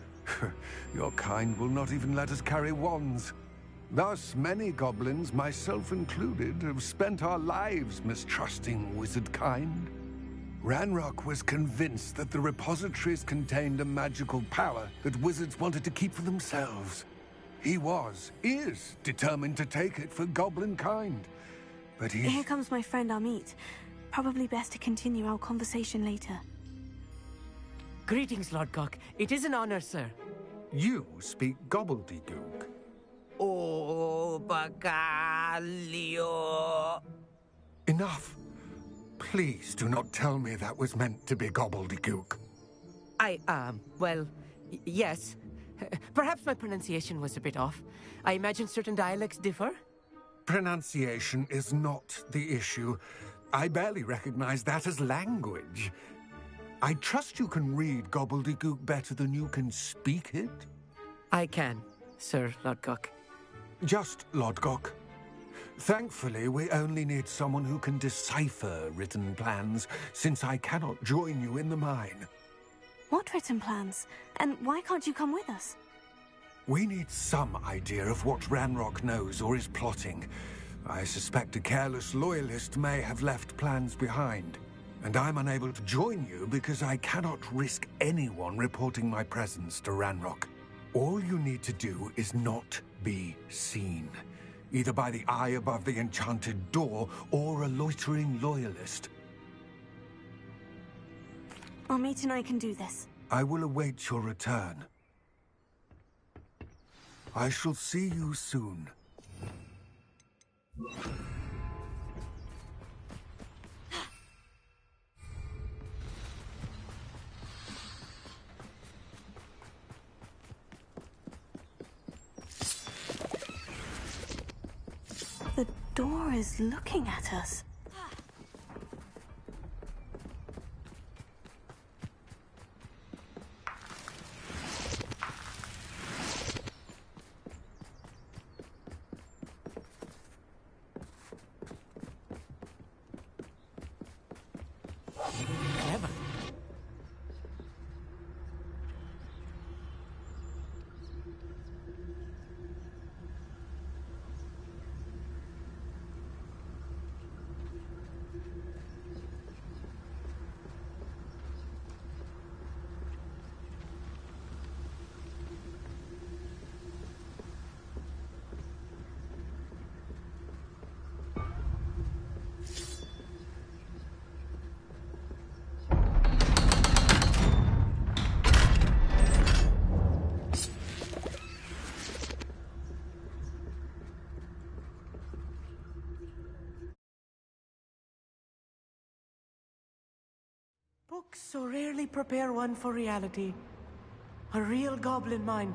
Your kind will not even let us carry wands. Thus, many goblins, myself included, have spent our lives mistrusting wizard kind. Ranrock was convinced that the repositories contained a magical power that wizards wanted to keep for themselves. He is determined to take it for goblin kind. But Here comes my friend Amit. Probably best to continue our conversation later. Greetings, Lord Gok. It is an honor, sir. You speak gobbledygook. Oh, Bagalio. Enough. Please do not tell me that was meant to be gobbledygook. Well, yes. Perhaps my pronunciation was a bit off. I imagine certain dialects differ. Pronunciation is not the issue. I barely recognize that as language. I trust you can read gobbledygook better than you can speak it? I can, Sir Lord Gok. Just Lord Gok. Thankfully, we only need someone who can decipher written plans, since I cannot join you in the mine. What written plans? And why can't you come with us? We need some idea of what Ranrock knows or is plotting. I suspect a careless loyalist may have left plans behind. And I'm unable to join you because I cannot risk anyone reporting my presence to Ranrock. All you need to do is not be seen, either by the eye above the enchanted door or a loitering loyalist. Amit and I can do this. I will await your return. I shall see you soon. The door is looking at us. Clever. Books so rarely prepare one for reality. A real goblin mine.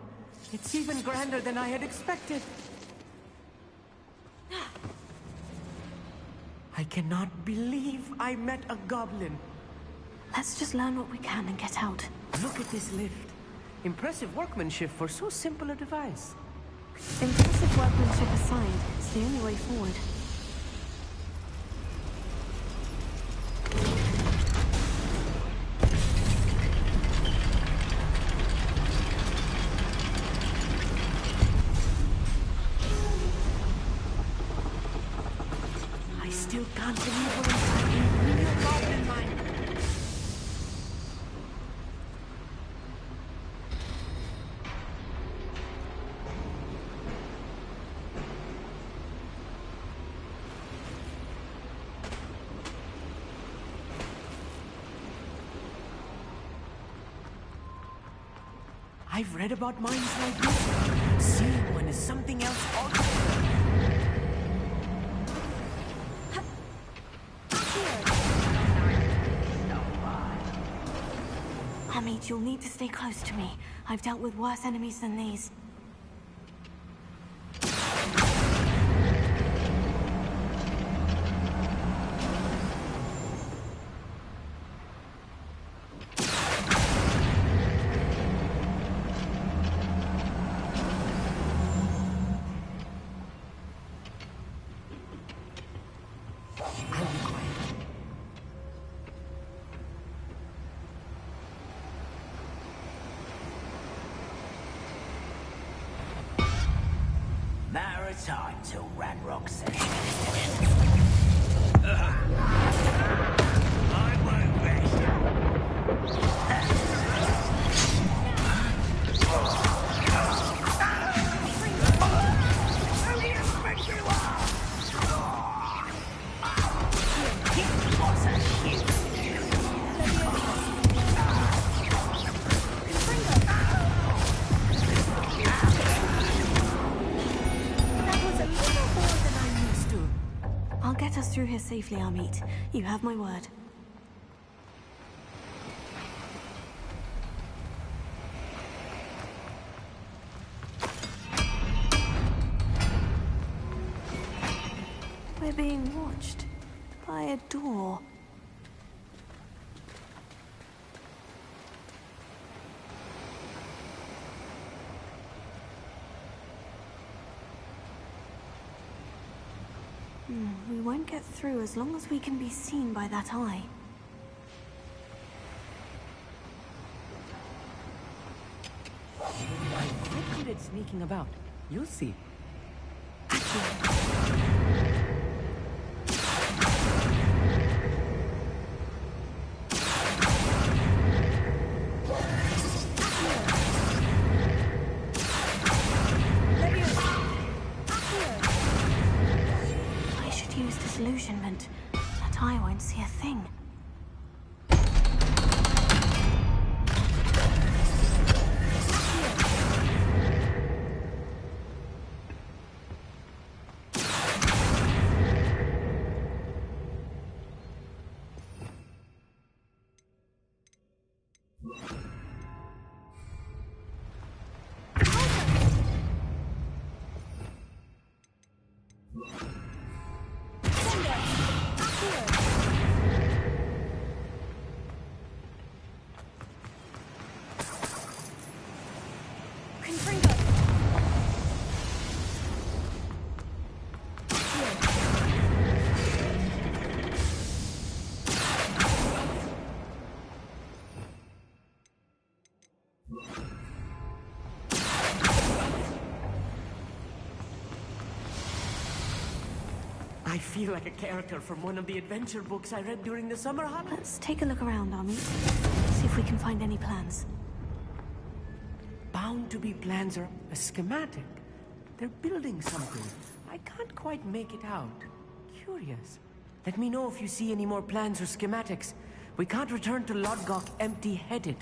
It's even grander than I had expected. I cannot believe I met a goblin. Let's just learn what we can and get out. Look at this lift. Impressive workmanship for so simple a device. Impressive workmanship aside, it's the only way forward. I still can't believe we're inside a real goblin mine. I've read about mines like this. Seeing one is something else altogether. Amit, you'll need to stay close to me. I've dealt with worse enemies than these. matter of time till Ranrock says. I won't rest. I'll get us through here safely, Amit. You have my word. We're being watched by a door. We won't get through as long as we can be seen by that eye. I'm good at sneaking about. You'll see. Disillusionment. That eye won't see a thing. I feel like a character from one of the adventure books I read during the summer holidays. Let's take a look around, Amit. See if we can find any plans. Bound to be plans or a schematic. They're building something. I can't quite make it out. Curious. Let me know if you see any more plans or schematics. We can't return to Lodgok empty-headed.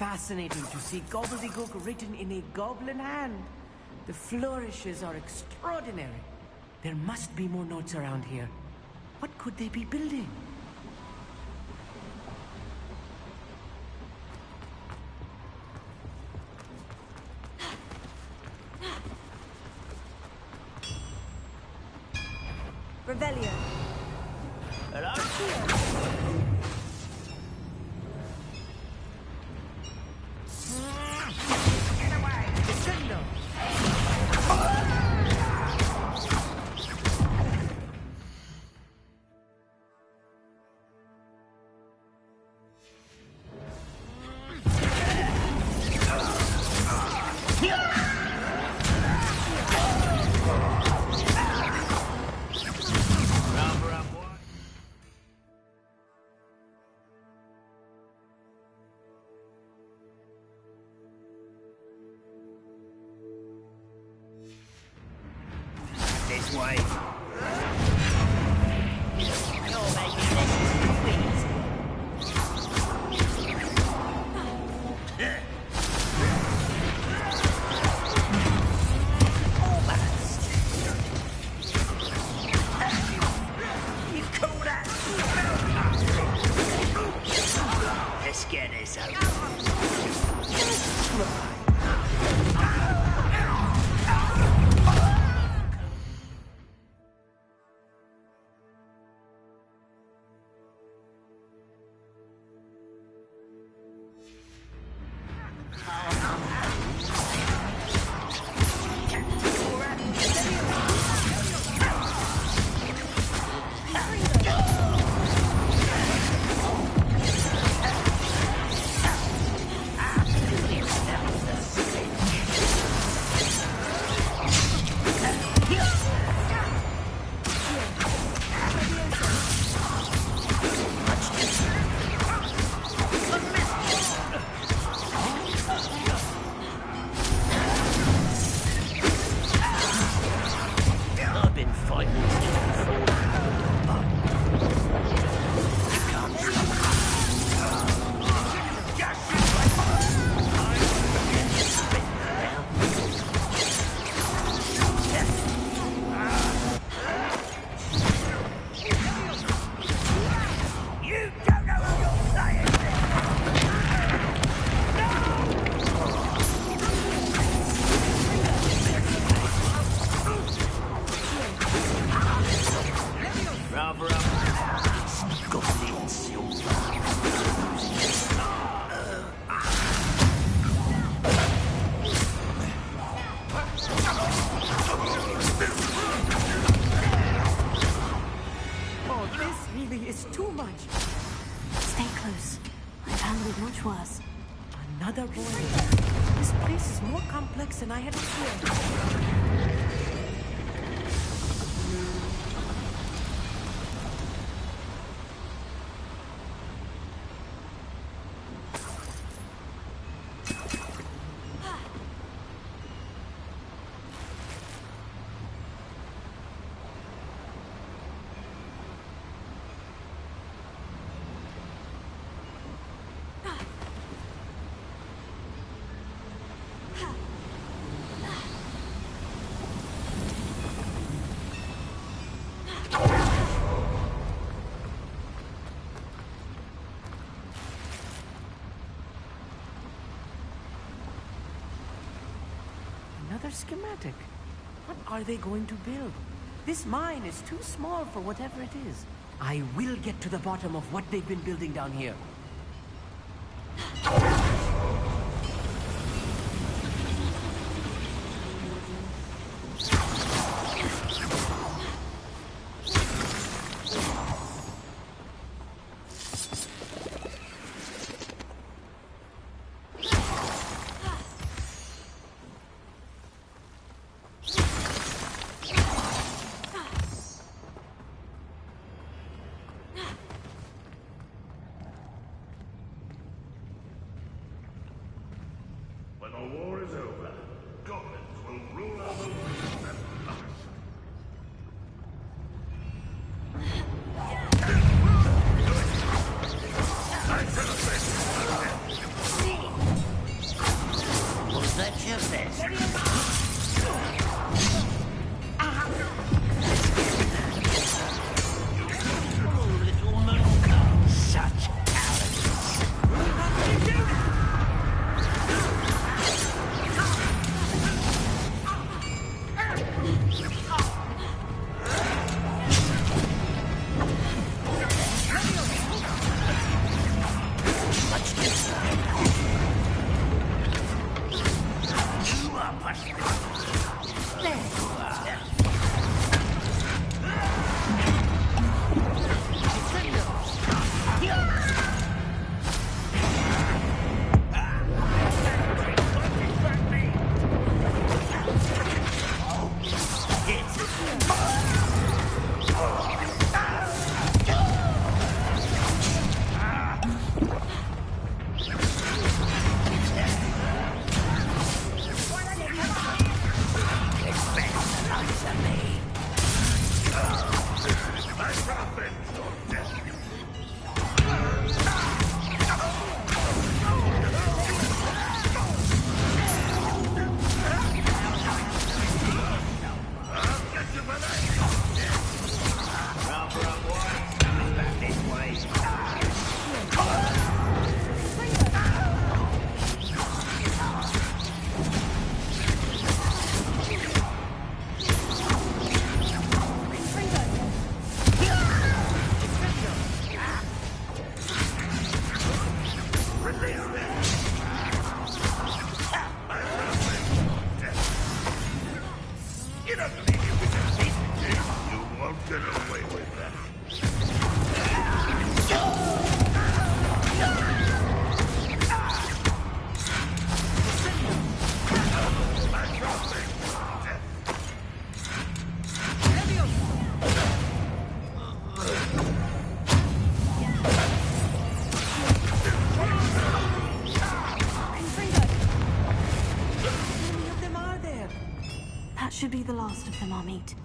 fascinating to see gobbledygook written in a goblin hand. The flourishes are extraordinary. There must be more notes around here. What could they be building? Revelio. Hello? Get away! Descendo! This way. You're making this too easy. Almost. You call that spellcasting? Let's get this over. Another voyage. This place is more complex than I had feared. Another schematic. What are they going to build? This mine is too small for whatever it is. I will get to the bottom of what they've been building down here. That should be the last of them, Amit.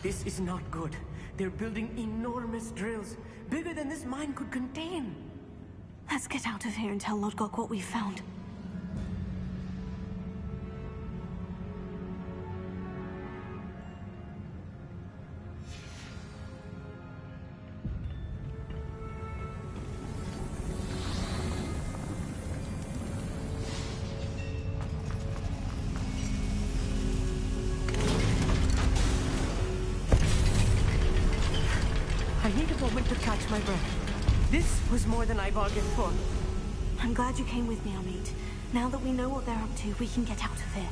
This is not good. They're building enormous drills, bigger than this mine could contain. Let's get out of here and tell Lodgok what we found. I need a moment to catch my breath. This was more than I bargained for. I'm glad you came with me, Amit. Now that we know what they're up to, we can get out of here.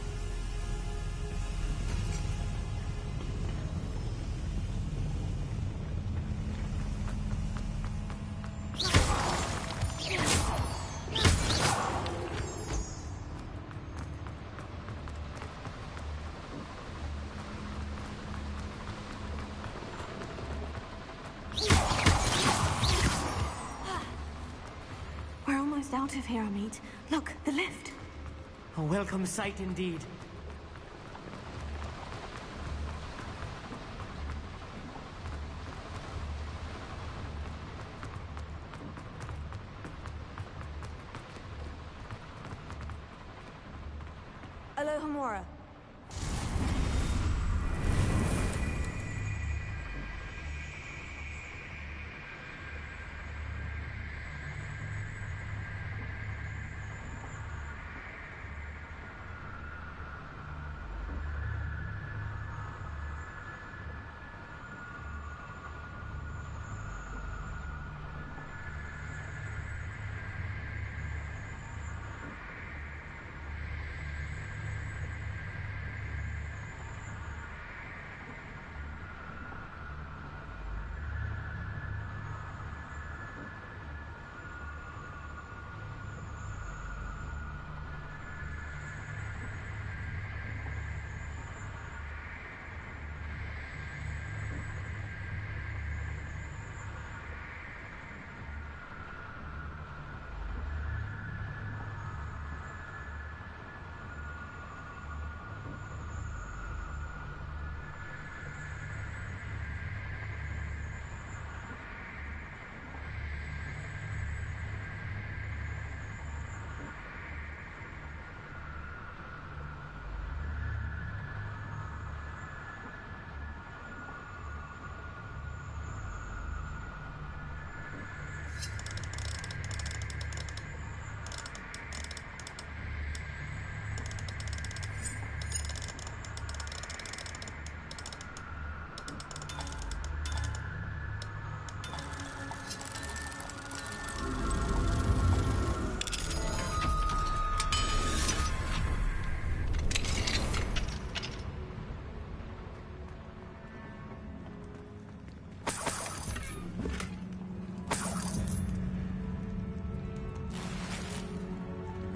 We're almost out of here, Amit. Look, the lift. A welcome sight indeed. Alohomora.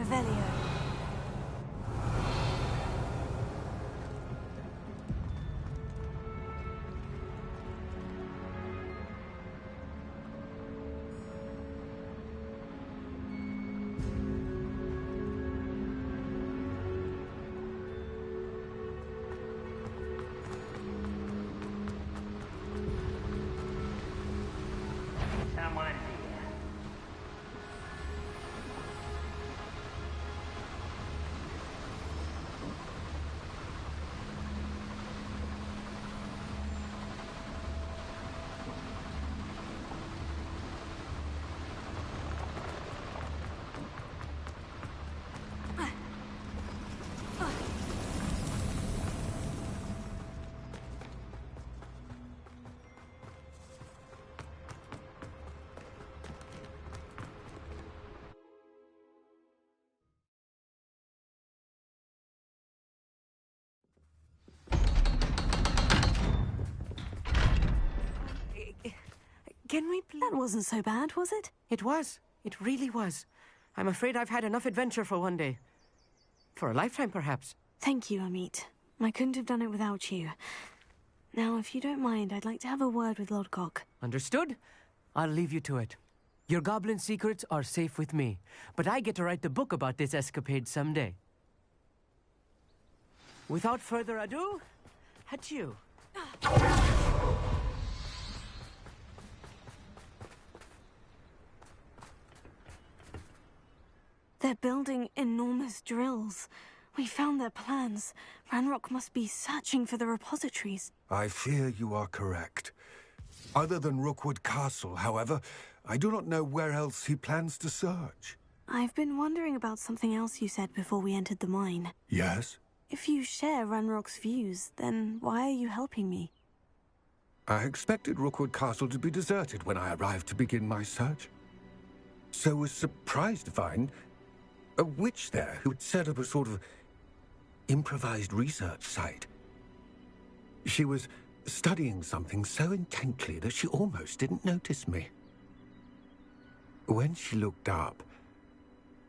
Revelio. Someone here. Can we please... That wasn't so bad, was it? It was. It really was. I'm afraid I've had enough adventure for one day. For a lifetime, perhaps. Thank you, Amit. I couldn't have done it without you. Now, if you don't mind, I'd like to have a word with Lodgok. Understood? I'll leave you to it. Your goblin secrets are safe with me, but I get to write the book about this escapade someday. Without further ado, adieu. They're building enormous drills. We found their plans. Ranrock must be searching for the repositories. I fear you are correct. Other than Rookwood Castle, however, I do not know where else he plans to search. I've been wondering about something else you said before we entered the mine. Yes? If you share Ranrock's views, then why are you helping me? I expected Rookwood Castle to be deserted when I arrived to begin my search. So was surprised to find a witch there who had set up a sort of improvised research site. She was studying something so intently that she almost didn't notice me. When she looked up,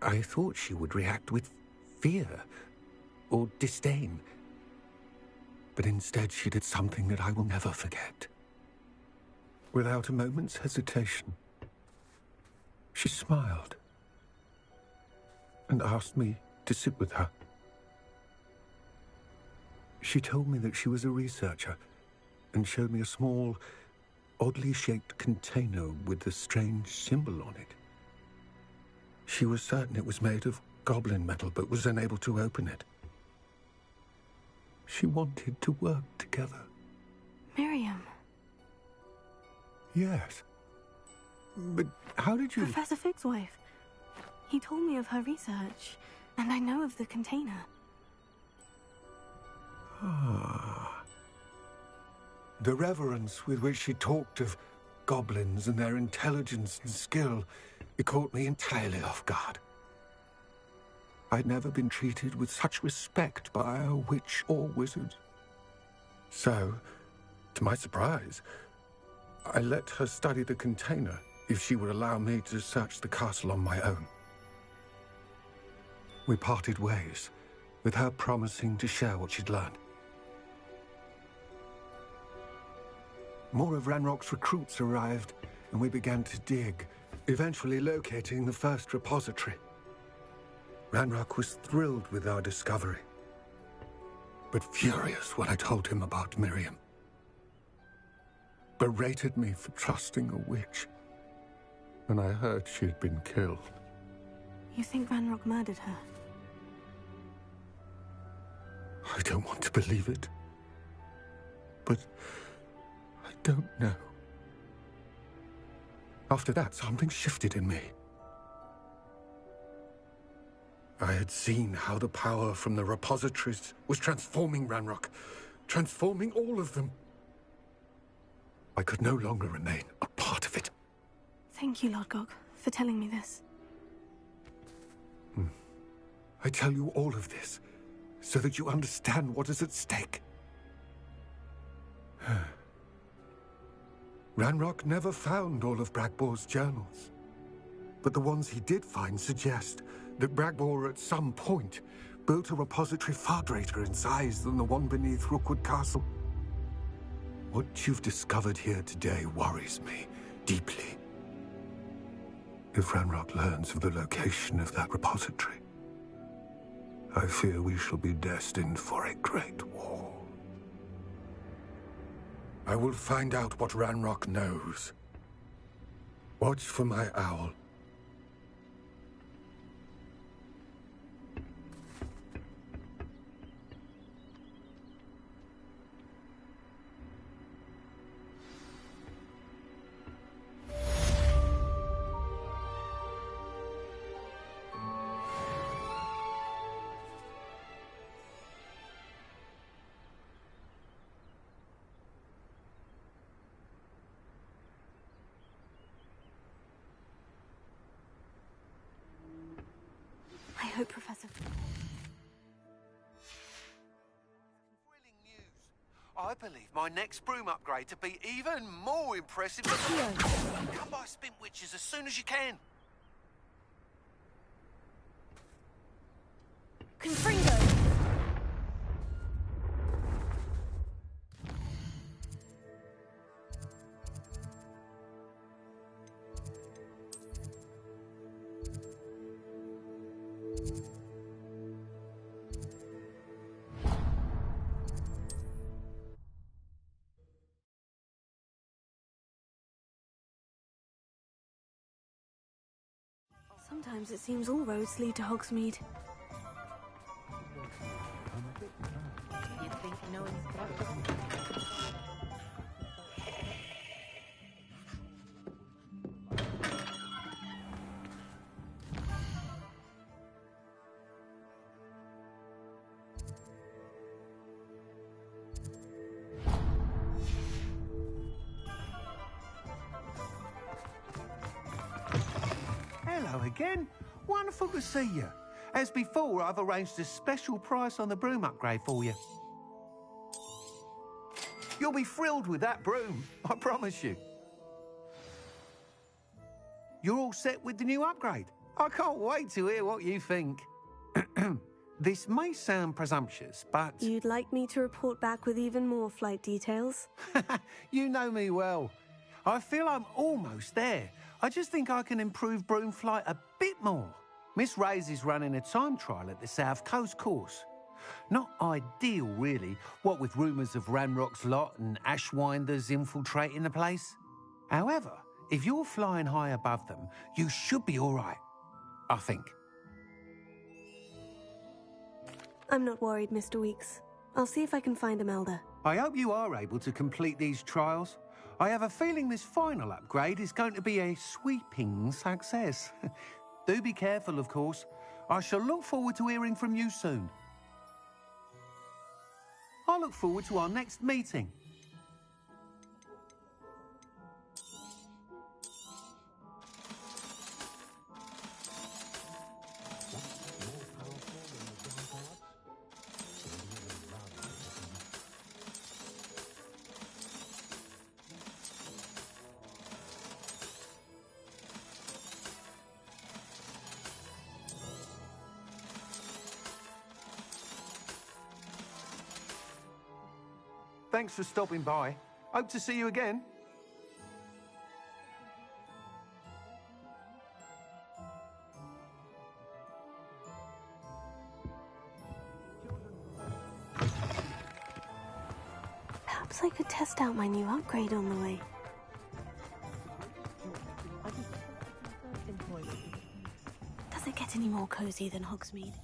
I thought she would react with fear or disdain. But instead she did something that I will never forget. Without a moment's hesitation, she smiled and asked me to sit with her. She told me that she was a researcher and showed me a small, oddly shaped container with a strange symbol on it. She was certain it was made of goblin metal, but was unable to open it. She wanted to work together. Miriam. Yes. But how did you... Professor Fig's wife. He told me of her research, and I know of the container. Ah. The reverence with which she talked of goblins and their intelligence and skill, it caught me entirely off guard. I'd never been treated with such respect by a witch or wizard. So, to my surprise, I let her study the container if she would allow me to search the castle on my own. We parted ways, with her promising to share what she'd learned. More of Ranrock's recruits arrived, and we began to dig, eventually locating the first repository. Ranrock was thrilled with our discovery, but furious when I told him about Miriam. Berated me for trusting a witch when I heard she had been killed. You think Ranrock murdered her? I don't want to believe it, but I don't know. After that, something shifted in me. I had seen how the power from the repositories was transforming Ranrock, transforming all of them. I could no longer remain a part of it. Thank you, Lodgok, for telling me this. I tell you all of this so that you understand what is at stake. Ranrock never found all of Bragbor's journals, but the ones he did find suggest that Bragbor at some point built a repository far greater in size than the one beneath Rookwood Castle. What you've discovered here today worries me deeply. If Ranrock learns of the location of that repository, I fear we shall be destined for a great war. I will find out what Ranrock knows. Watch for my owl. I hope Professor... I believe my next broom upgrade to be even more impressive. Come by Spintwitches as soon as you can. Confringo! Sometimes it seems all roads lead to Hogsmeade. You'd think no one's Hello again. Wonderful to see you. As before, I've arranged a special price on the broom upgrade for you. You'll be thrilled with that broom, I promise you. You're all set with the new upgrade. I can't wait to hear what you think. This may sound presumptuous, but... You'd like me to report back with even more flight details? You know me well. I feel I'm almost there. I just think I can improve broom flight a bit more. Miss Reyes is running a time trial at the South Coast course. Not ideal, really, what with rumours of Ranrock's lot and Ashwinders infiltrating the place. However, if you're flying high above them, you should be all right, I think. I'm not worried, Mr. Weeks. I'll see if I can find Imelda. I hope you are able to complete these trials. I have a feeling this final upgrade is going to be a sweeping success. Do be careful, of course. I shall look forward to hearing from you soon. I look forward to our next meeting. Thanks for stopping by. Hope to see you again. Perhaps I could test out my new upgrade on the way. Does it get any more cozy than Hogsmeade?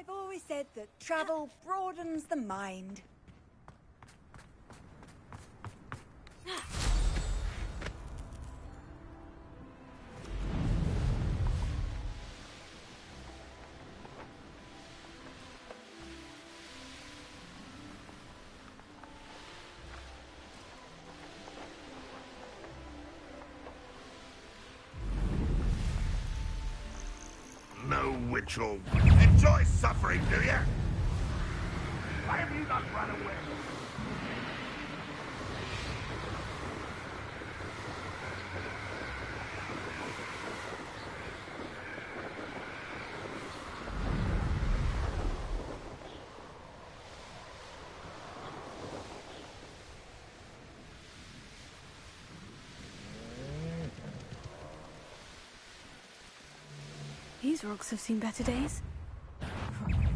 I've always said that travel broadens the mind. No witch'll enjoy suffering, do ya? Why have you not run away? These rocks have seen better days.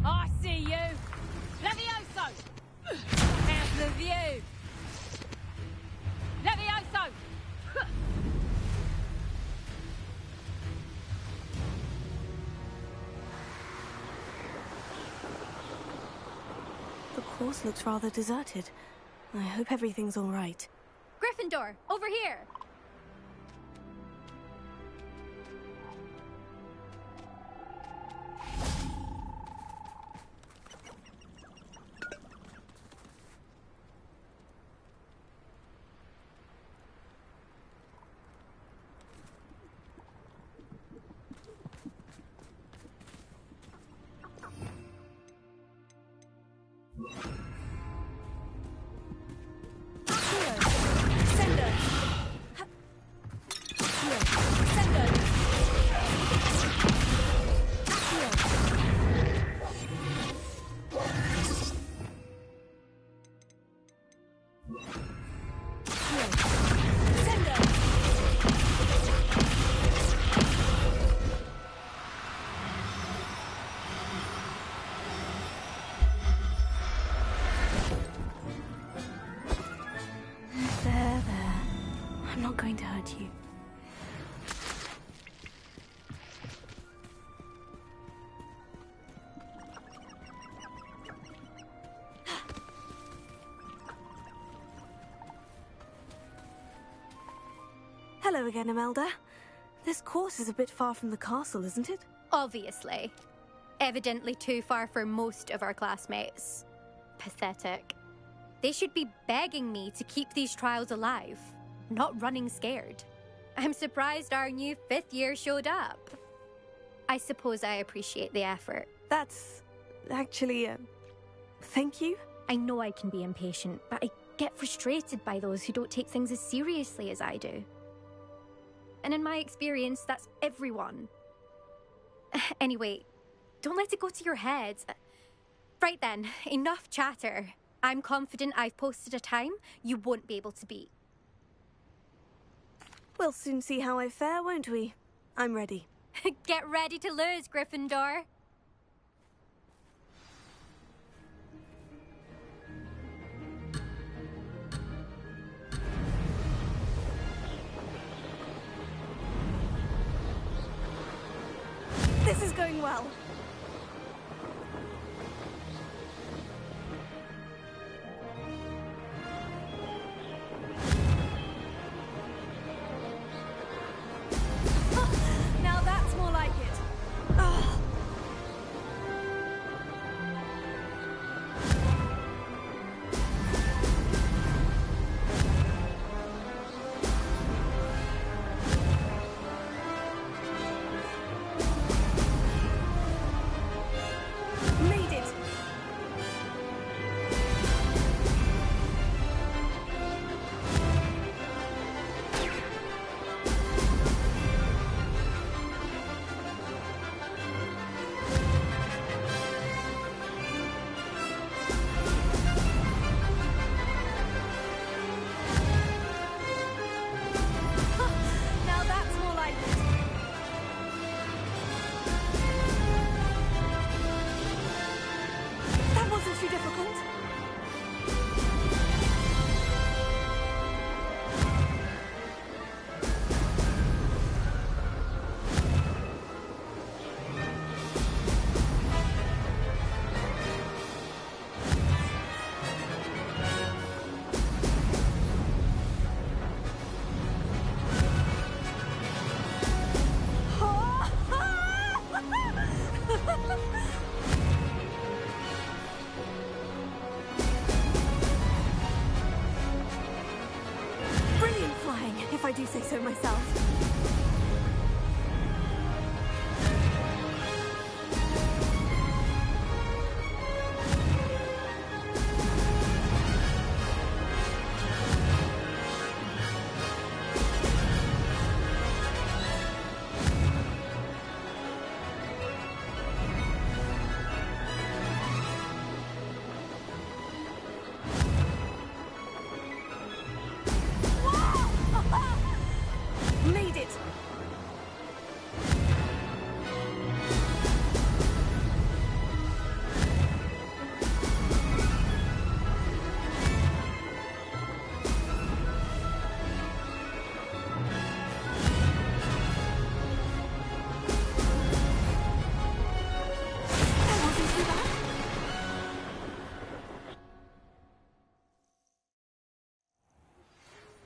I see you! Levioso! How's the view? Levioso! The course looks rather deserted. I hope everything's all right. Gryffindor, over here! Going to hurt you. Hello again, Imelda. This course is a bit far from the castle, isn't it? Obviously. Evidently too far for most of our classmates. Pathetic. They should be begging me to keep these trials alive. Not running scared. I'm surprised our new 5th year showed up. I suppose I appreciate the effort. That's actually, thank you. I know I can be impatient, but I get frustrated by those who don't take things as seriously as I do. And in my experience, that's everyone. Anyway, don't let it go to your head. Right then, enough chatter. I'm confident I've posted a time you won't be able to beat. We'll soon see how I fare, won't we? I'm ready. Get ready to lose, Gryffindor. This is going well. Now that's more like it. Oh. do say so myself. Made it!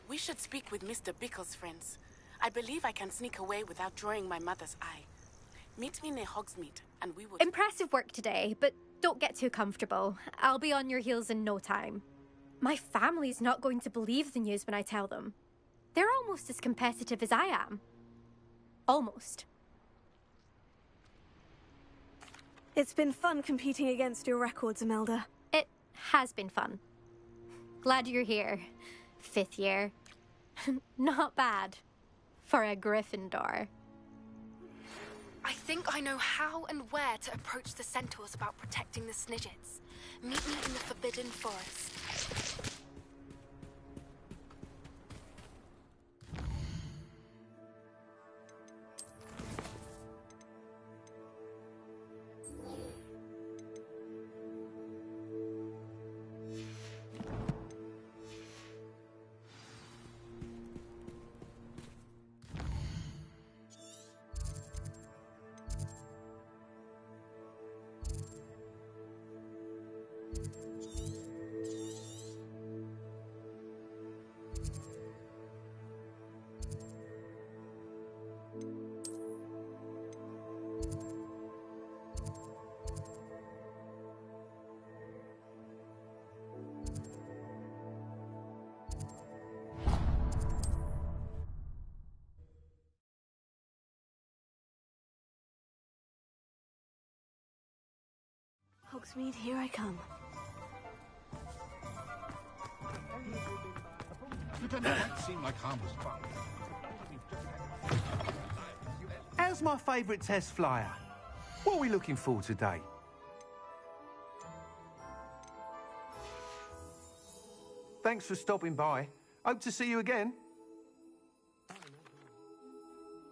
We should speak with Mr. Bickle's friends. I believe I can sneak away without drawing my mother's eye. Meet me near Hogsmeade, and we will... Impressive work today, but don't get too comfortable. I'll be on your heels in no time. My family's not going to believe the news when I tell them. They're almost as competitive as I am. Almost. It's been fun competing against your records, Imelda. It has been fun. Glad you're here. 5th year. Not bad. For a Gryffindor. I think I know how and where to approach the Centaurs about protecting the Snidgets. Meet me in the Forbidden Forest. Hogsmeade, here I come. It might seem like harmless fun. How's my favourite test flyer? What are we looking for today? Thanks for stopping by. Hope to see you again.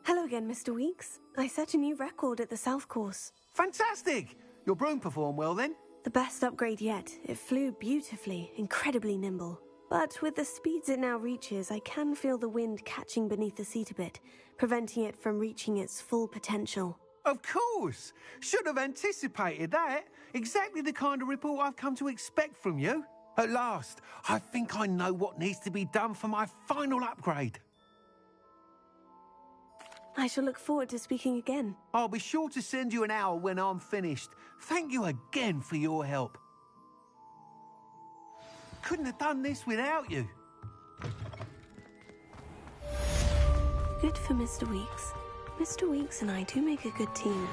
Hello again, Mr. Weeks. I set a new record at the South Course. Fantastic! Your broom performed well then? The best upgrade yet. It flew beautifully, incredibly nimble. But with the speeds it now reaches, I can feel the wind catching beneath the seat a bit, preventing it from reaching its full potential. Of course! Should have anticipated that. Exactly the kind of report I've come to expect from you. At last, I think I know what needs to be done for my final upgrade. I shall look forward to speaking again. I'll be sure to send you an hour when I'm finished. Thank you again for your help. Couldn't have done this without you. Good for Mr. Weeks. Mr. Weeks and I do make a good team.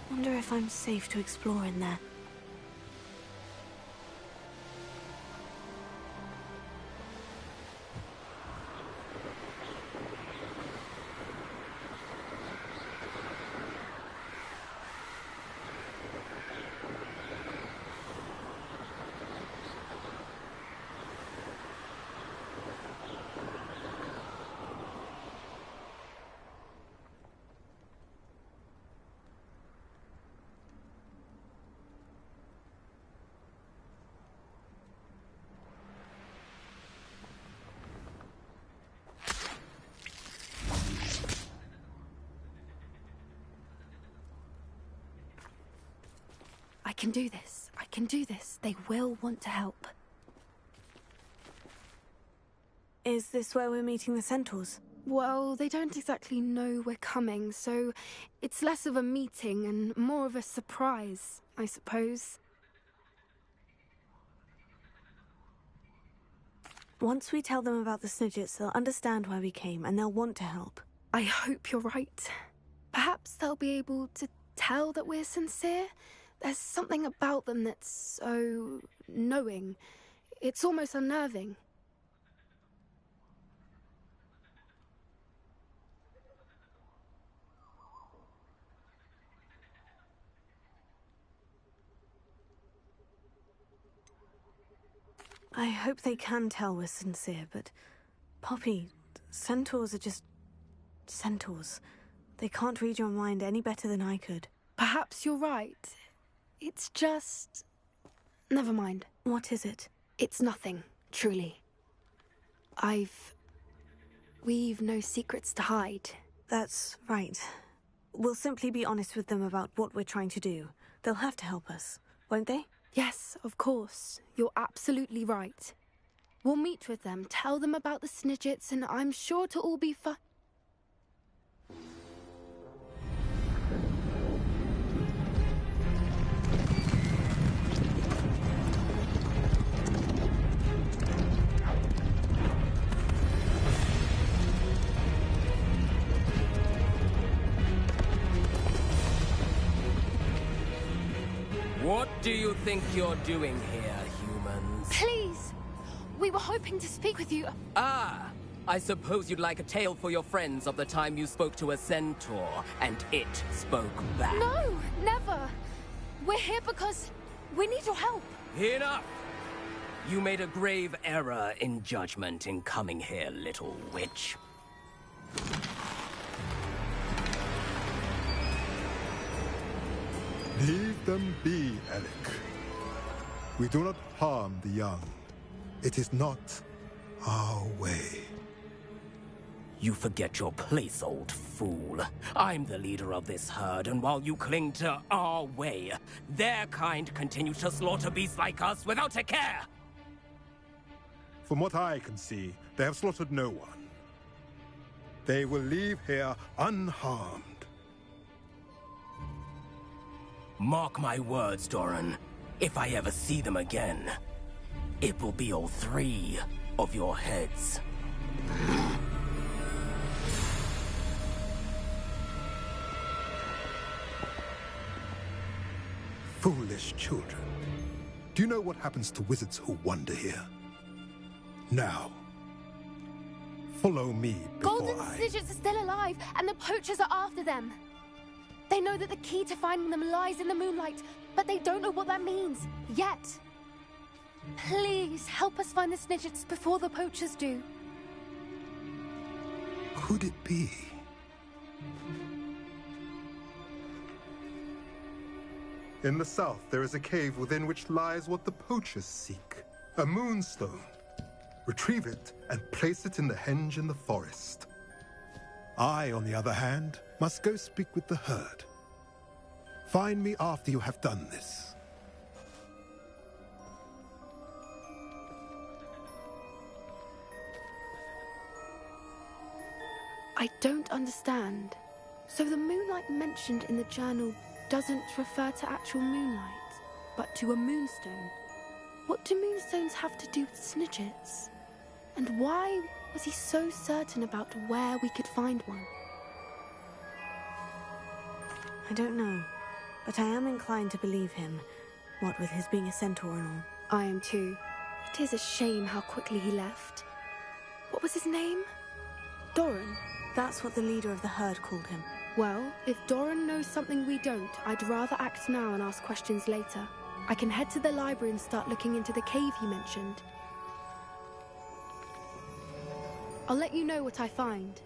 Wonder if I'm safe to explore in there. can do this. I can do this. They will want to help. Is this where we're meeting the centaurs? Well, they don't exactly know we're coming, so it's less of a meeting and more of a surprise, I suppose. Once we tell them about the Snidgets, they'll understand why we came and they'll want to help. I hope you're right. Perhaps they'll be able to tell that we're sincere. There's something about them that's so knowing. It's almost unnerving. I hope they can tell we're sincere, but Poppy, centaurs are just centaurs. They can't read your mind any better than I could. Perhaps you're right. It's just... Never mind. What is it? It's nothing, truly. We've no secrets to hide. That's right. We'll simply be honest with them about what we're trying to do. They'll have to help us, won't they? Yes, of course. You're absolutely right. We'll meet with them, tell them about the Snidgets, and I'm sure it'll all be fun. What do you think you're doing here, humans? Please! We were hoping to speak with you. Ah! I suppose you'd like a tale for your friends of the time you spoke to a centaur, and it spoke back. No! Never! We're here because we need your help. Enough! You made a grave error in judgment in coming here, little witch. Leave them be, Alec. We do not harm the young. It is not our way. You forget your place, old fool. I'm the leader of this herd, and while you cling to our way, their kind continue to slaughter beasts like us without a care! From what I can see, they have slaughtered no one. They will leave here unharmed. Mark my words, Doran. If I ever see them again, it will be all 3 of your heads. Foolish children. Do you know what happens to wizards who wander here? Now, follow me before Golden Snidgets are still alive, and the poachers are after them. They know that the key to finding them lies in the moonlight, but they don't know what that means, yet. Please, help us find the Snidgets before the poachers do. Could it be? In the south, there is a cave within which lies what the poachers seek. A moonstone. Retrieve it and place it in the henge in the forest. I, on the other hand, must go speak with the herd. Find me after you have done this. I don't understand. So the moonlight mentioned in the journal doesn't refer to actual moonlight, but to a moonstone. What do moonstones have to do with Snidgets? And why was he so certain about where we could find one? I don't know, but I am inclined to believe him, what with his being a centaur and all. I am too. It is a shame how quickly he left. What was his name? Doran? That's what the leader of the herd called him. Well, if Doran knows something we don't, I'd rather act now and ask questions later. I can head to the library and start looking into the cave he mentioned. I'll let you know what I find.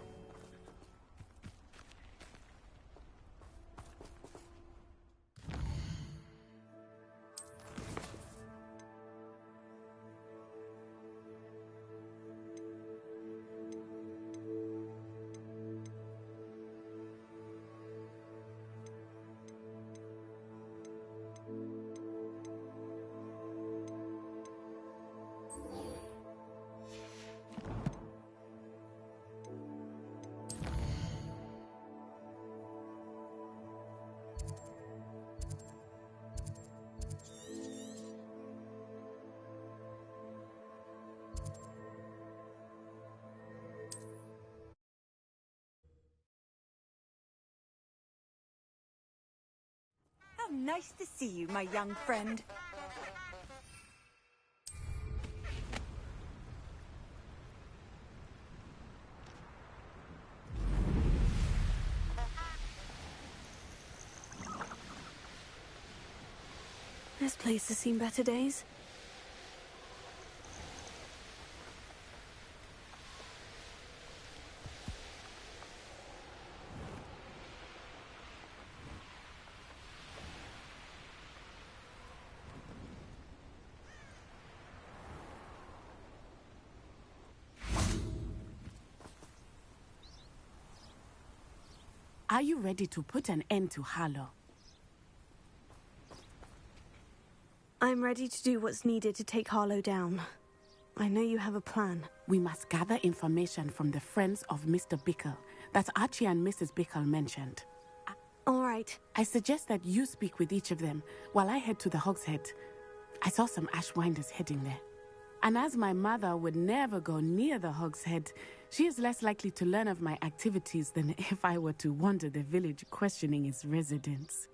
Nice to see you, my young friend. This place has seen better days. Are you ready to put an end to Harlow? I'm ready to do what's needed to take Harlow down. I know you have a plan. We must gather information from the friends of Mr. Bickle that Archie and Mrs. Bickle mentioned. All right. I suggest that you speak with each of them while I head to the Hog's Head. I saw some Ashwinders heading there. And as my mother would never go near the Hog's Head, she is less likely to learn of my activities than if I were to wander the village questioning its residents.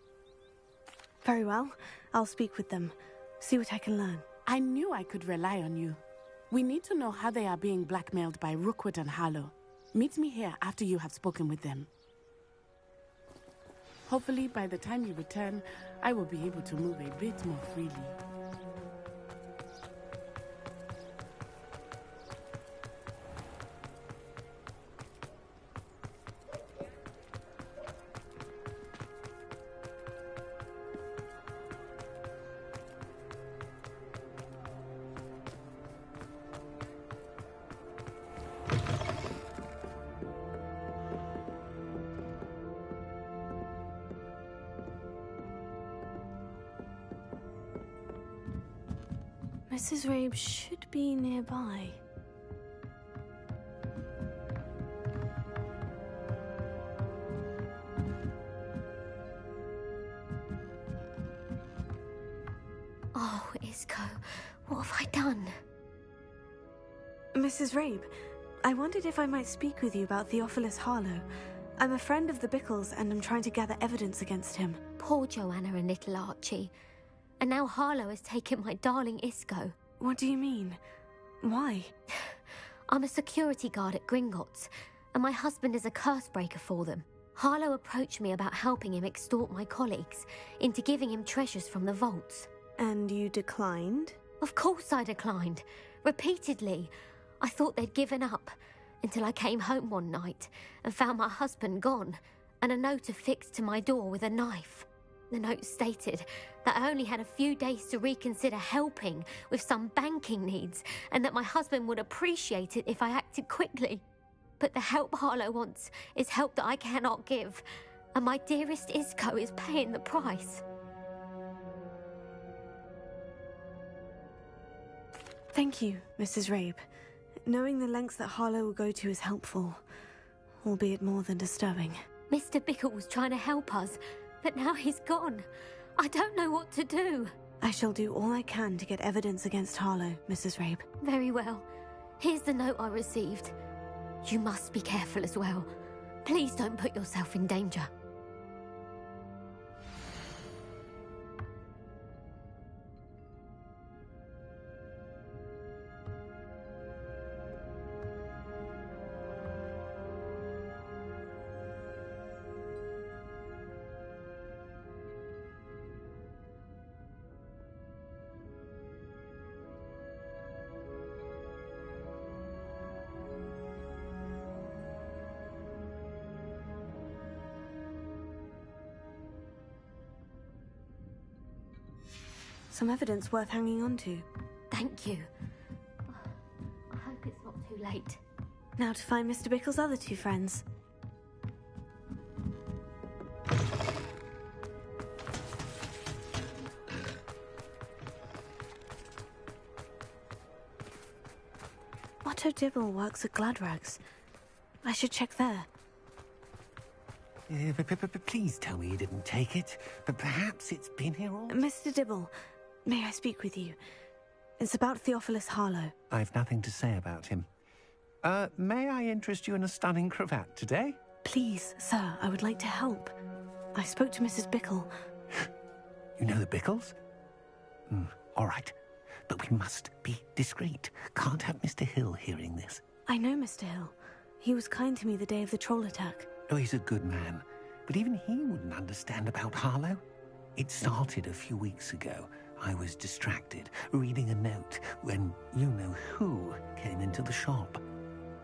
Very well. I'll speak with them. See what I can learn. I knew I could rely on you. We need to know how they are being blackmailed by Rookwood and Harlow. Meet me here after you have spoken with them. Hopefully, by the time you return, I will be able to move a bit more freely. Mrs. Rabe should be nearby. Oh, Isco, what have I done? Mrs. Rabe, I wondered if I might speak with you about Theophilus Harlow. I'm a friend of the Bickles and I'm trying to gather evidence against him. Poor Joanna and little Archie. And now Harlow has taken my darling Isco. What do you mean? Why? I'm a security guard at Gringotts, and my husband is a curse breaker for them. Harlow approached me about helping him extort my colleagues into giving him treasures from the vaults. And you declined? Of course I declined. Repeatedly. I thought they'd given up, until I came home one night and found my husband gone, and a note affixed to my door with a knife. The note stated that I only had a few days to reconsider helping with some banking needs, and that my husband would appreciate it if I acted quickly. But the help Harlow wants is help that I cannot give, and my dearest Isco is paying the price. Thank you, Mrs. Rabe. Knowing the lengths that Harlow will go to is helpful, albeit more than disturbing. Mr. Bickle was trying to help us, but now he's gone. I don't know what to do. I shall do all I can to get evidence against Harlow, Mrs. Rabe. Very well. Here's the note I received. You must be careful as well. Please don't put yourself in danger. Some evidence worth hanging on to. Thank you. I hope it's not too late. Now to find Mr. Bickle's other two friends. Otto Dibble works at Gladrags. I should check there. Please tell me you didn't take it, but perhaps it's been here all... Mr. Dibble, may I speak with you? It's about Theophilus Harlow. I've nothing to say about him. May I interest you in a stunning cravat today? Please, sir, I would like to help. I spoke to Mrs. Bickle. You know the Bickles? All right. But we must be discreet. Can't have Mr. Hill hearing this. I know Mr. Hill. He was kind to me the day of the troll attack. Oh, he's a good man. But even he wouldn't understand about Harlow. It started a few weeks ago. I was distracted, reading a note, when you-know-who came into the shop.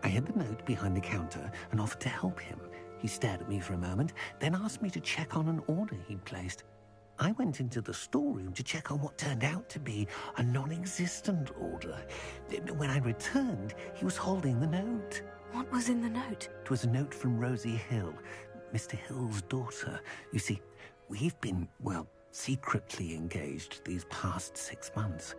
I hid the note behind the counter and offered to help him. He stared at me for a moment, then asked me to check on an order he'd placed. I went into the storeroom to check on what turned out to be a non-existent order. When I returned, he was holding the note. What was in the note? It was a note from Rosie Hill, Mr. Hill's daughter. You see, we've been, well, secretly engaged these past 6 months.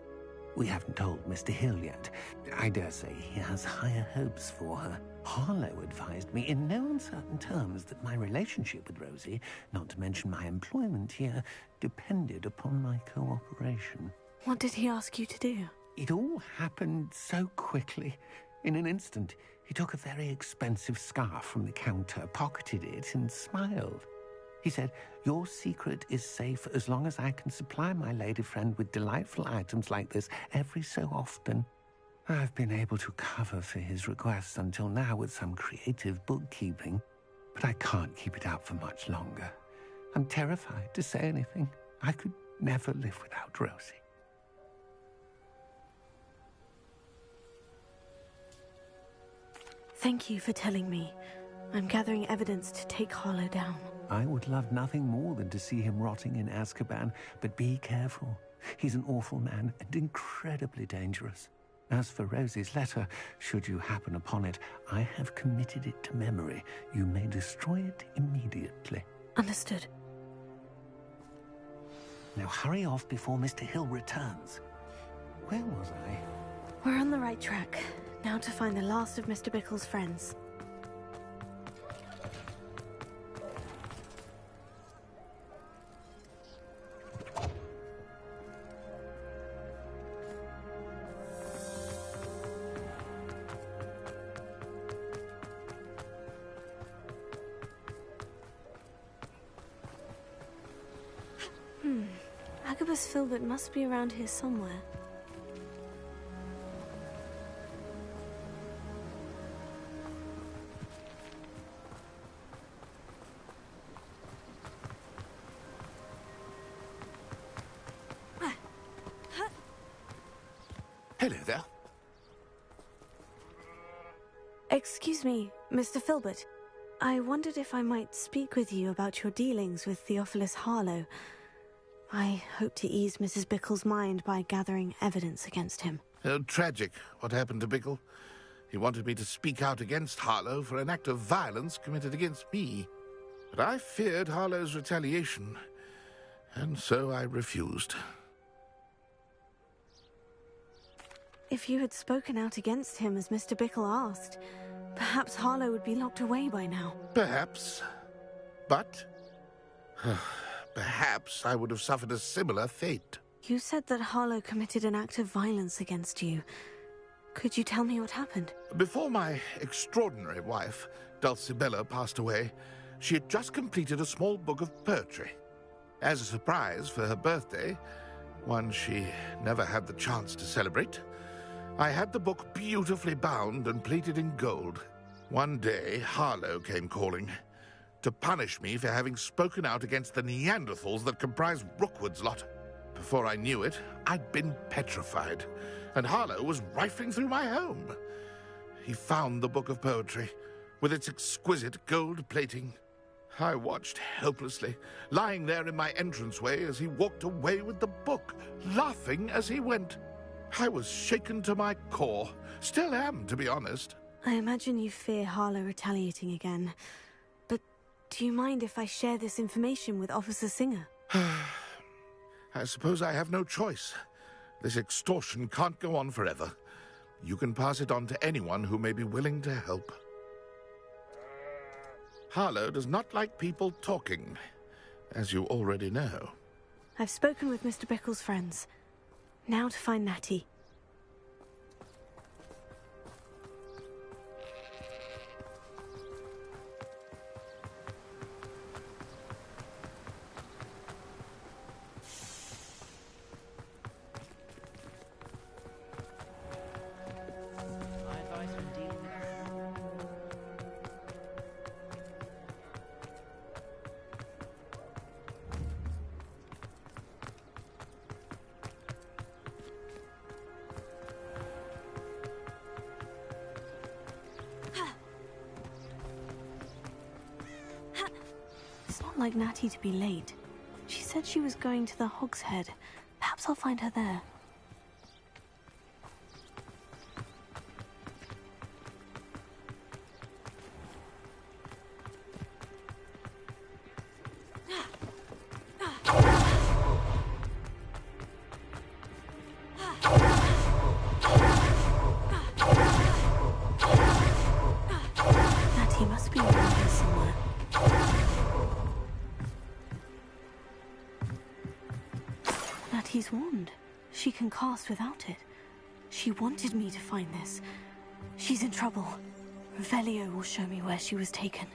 We haven't told Mr. Hill yet. I dare say he has higher hopes for her. Harlow advised me in no uncertain terms that my relationship with Rosie, not to mention my employment here, depended upon my cooperation. What did he ask you to do? It all happened so quickly. In an instant, he took a very expensive scarf from the counter, pocketed it, and smiled. He said, "Your secret is safe as long as I can supply my lady friend with delightful items like this every so often." I've been able to cover for his requests until now with some creative bookkeeping, but I can't keep it out for much longer. I'm terrified to say anything. I could never live without Rosie. Thank you for telling me. I'm gathering evidence to take Harlow down. I would love nothing more than to see him rotting in Azkaban, but be careful. He's an awful man and incredibly dangerous. As for Rosie's letter, should you happen upon it, I have committed it to memory. You may destroy it immediately. Understood. Now hurry off before Mr. Hill returns. Where was I? We're on the right track. Now to find the last of Mr. Bickle's friends. Agabus Filbert must be around here somewhere. Hello there. Excuse me, Mr. Filbert. I wondered if I might speak with you about your dealings with Theophilus Harlow. I hope to ease Mrs. Bickle's mind by gathering evidence against him. Oh, tragic what happened to Bickle. He wanted me to speak out against Harlow for an act of violence committed against me. But I feared Harlow's retaliation, and so I refused. If you had spoken out against him as Mr. Bickle asked, perhaps Harlow would be locked away by now. Perhaps. But perhaps I would have suffered a similar fate. You said that Harlow committed an act of violence against you. Could you tell me what happened? Before my extraordinary wife, Dulcibella, passed away, she had just completed a small book of poetry. As a surprise for her birthday, one she never had the chance to celebrate, I had the book beautifully bound and plated in gold. One day, Harlow came calling to punish me for having spoken out against the Neanderthals that comprise Rookwood's lot. Before I knew it, I'd been petrified, and Harlow was rifling through my home. He found the book of poetry, with its exquisite gold plating. I watched helplessly, lying there in my entranceway as he walked away with the book, laughing as he went. I was shaken to my core. Still am, to be honest. I imagine you fear Harlow retaliating again. But do you mind if I share this information with Officer Singer? I suppose I have no choice. This extortion can't go on forever. You can pass it on to anyone who may be willing to help. Harlow does not like people talking, as you already know. I've spoken with Mr. Bickle's friends. Now to find Natty. like Natty to be late. She said she was going to the Hogshead. Perhaps I'll find her there. Natty must be around here somewhere. Natty's wand. She can cast without it. She wanted me to find this. She's in trouble. Revelio will show me where she was taken.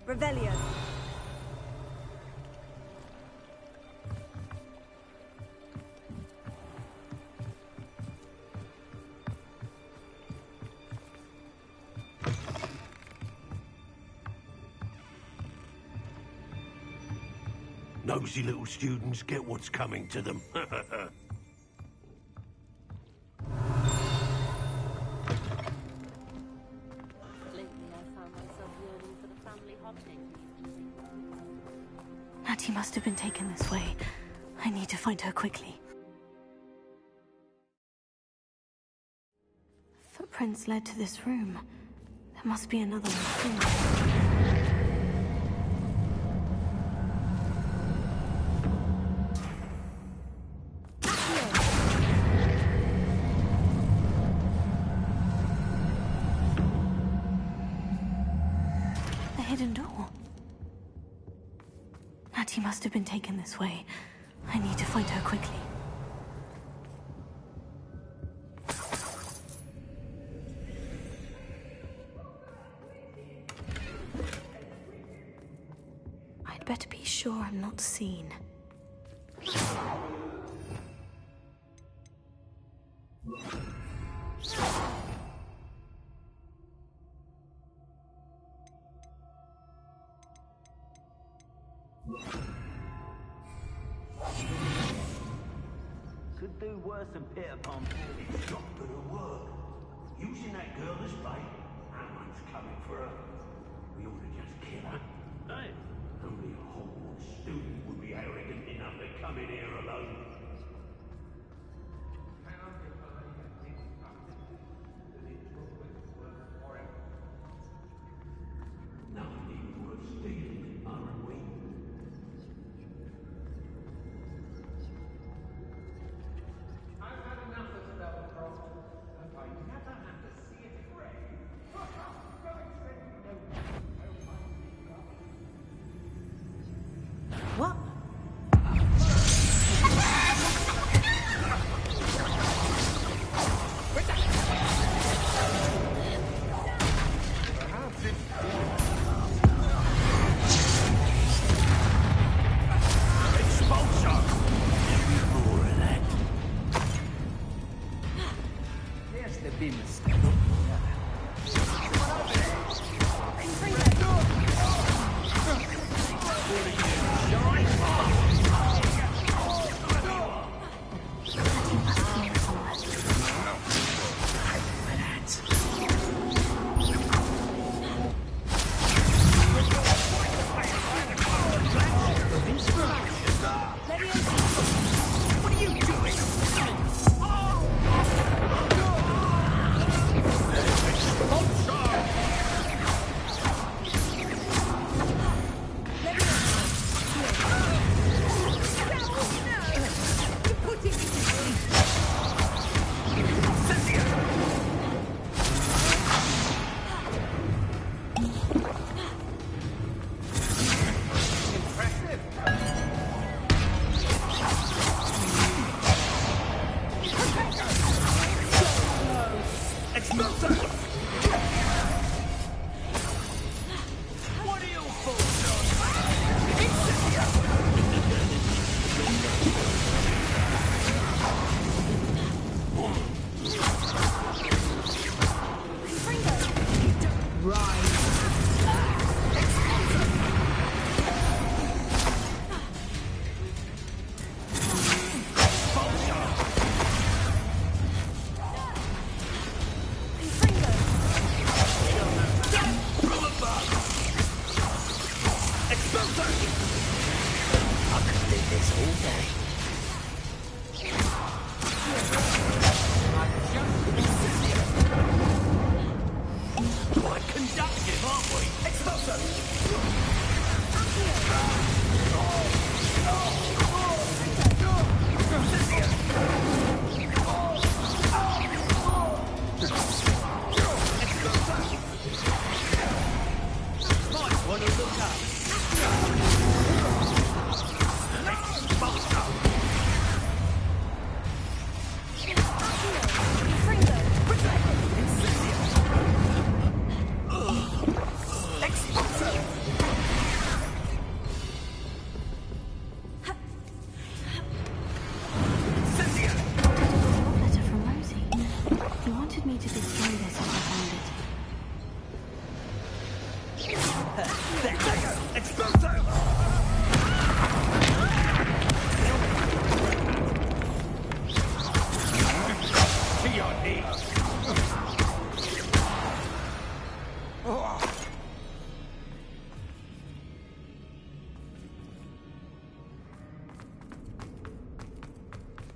Revelio. Nosy little students get what's coming to them. Natty must have been taken this way. I need to find her quickly. Footprints led to this room. There must be another one too. Hidden door. Natty must have been taken this way. I need to find her quickly. I'd better be sure I'm not seen. Could do worse than Peter Pan. It's not gonna work. Using that girl as bait, Ammon's coming for her. We ought to just kill her. Hey, only a Hogwarts student would be arrogant enough to come in here alone. Nothing worth stealing, aren't we? What? What are you doing?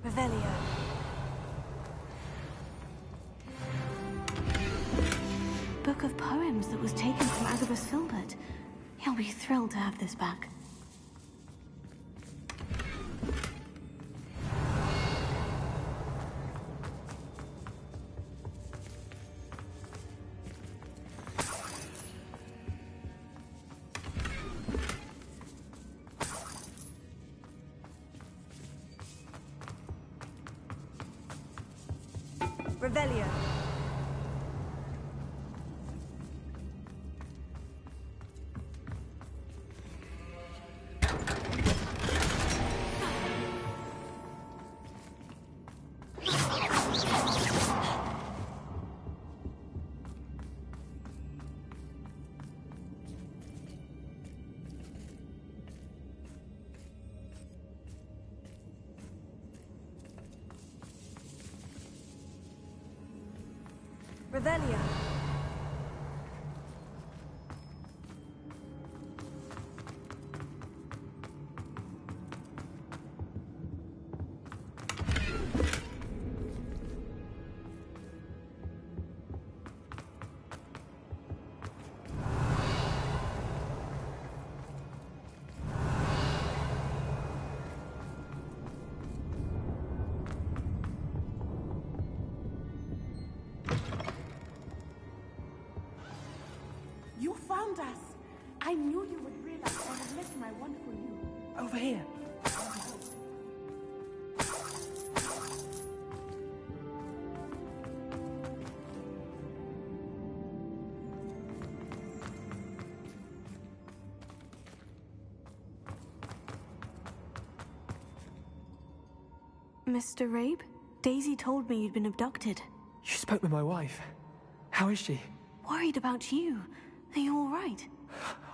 Revelio. Book of poems that was taken from Agabus Filbert. He'll be thrilled to have this back. Revelio. Revelio. You found us! I knew you would realize I had left my wand for you. Over here. Mr. Rabe? Daisy told me you'd been abducted. You spoke with my wife. How is she? Worried about you. Are you all right?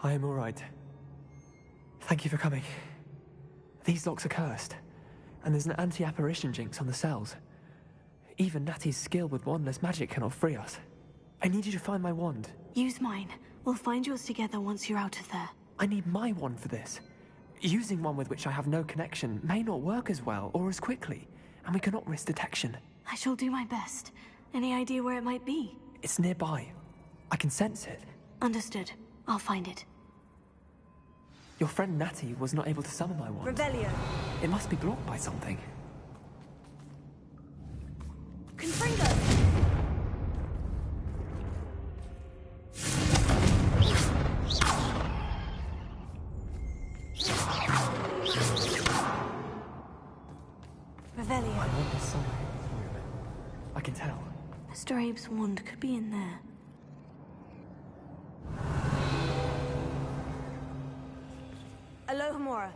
I am all right. Thank you for coming. These locks are cursed, and there's an anti-apparition jinx on the cells. Even Natty's skill with wandless magic cannot free us. I need you to find my wand. Use mine. We'll find yours together once you're out of there. I need my wand for this. Using one with which I have no connection may not work as well or as quickly, and we cannot risk detection. I shall do my best. Any idea where it might be? It's nearby. I can sense it. Understood. I'll find it. Your friend Natty was not able to summon my wand. Revelio. It must be blocked by something. Confringo. Revelio. My wand is somewhere in this room. I can tell. Mr. Abe's wand could be in there. Alohomora.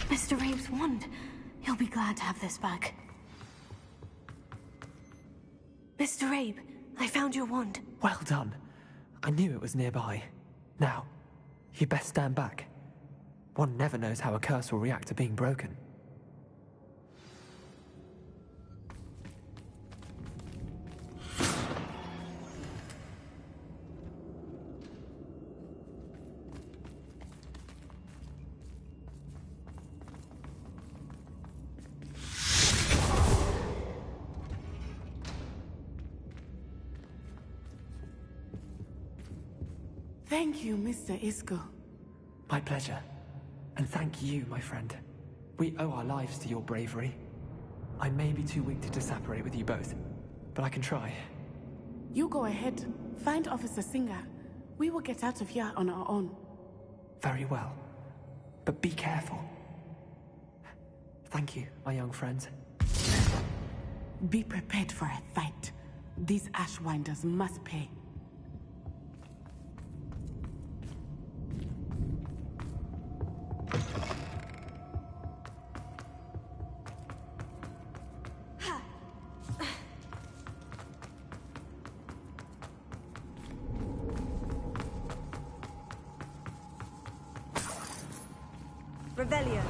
Mr. Abe's wand. He'll be glad to have this back. Mr. Abe, I found your wand. Well done. I knew it was nearby. Now, you best stand back. One never knows how a curse will react to being broken. Thank you, Mr. Isco. My pleasure. And thank you, my friend. We owe our lives to your bravery. I may be too weak to disapparate with you both, but I can try. You go ahead. Find Officer Singer. We will get out of here on our own. Very well. But be careful. Thank you, my young friends. Be prepared for a fight. These Ashwinders must pay. Revelio.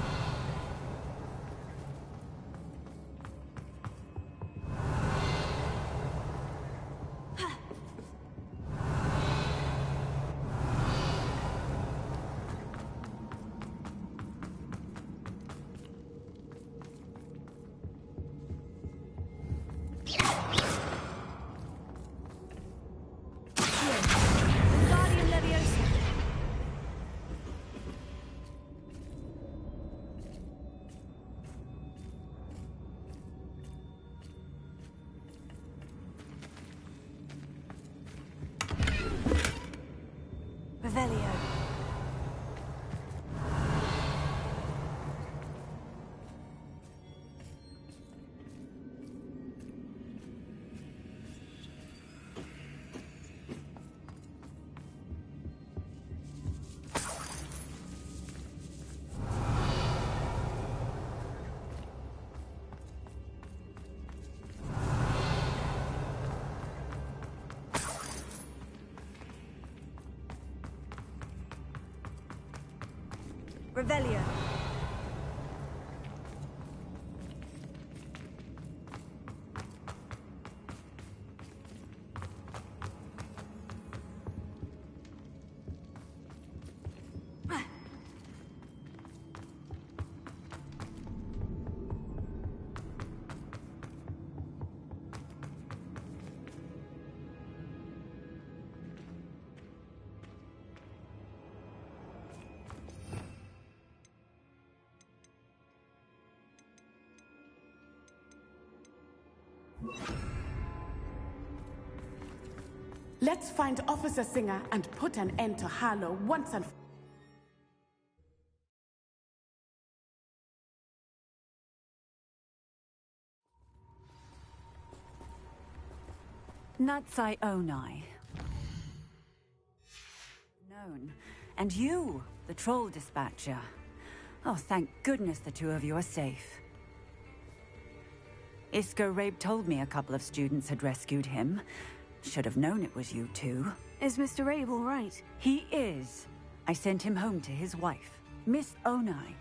Revelio. Let's find Officer Singer and put an end to Harlow once and for Natsai Onai. Known. And you, the troll dispatcher. Oh, thank goodness the two of you are safe. Isco Rabe told me a couple of students had rescued him. Should have known it was you two. Is Mr. Rabe all right? He is. I sent him home to his wife, Miss Onai.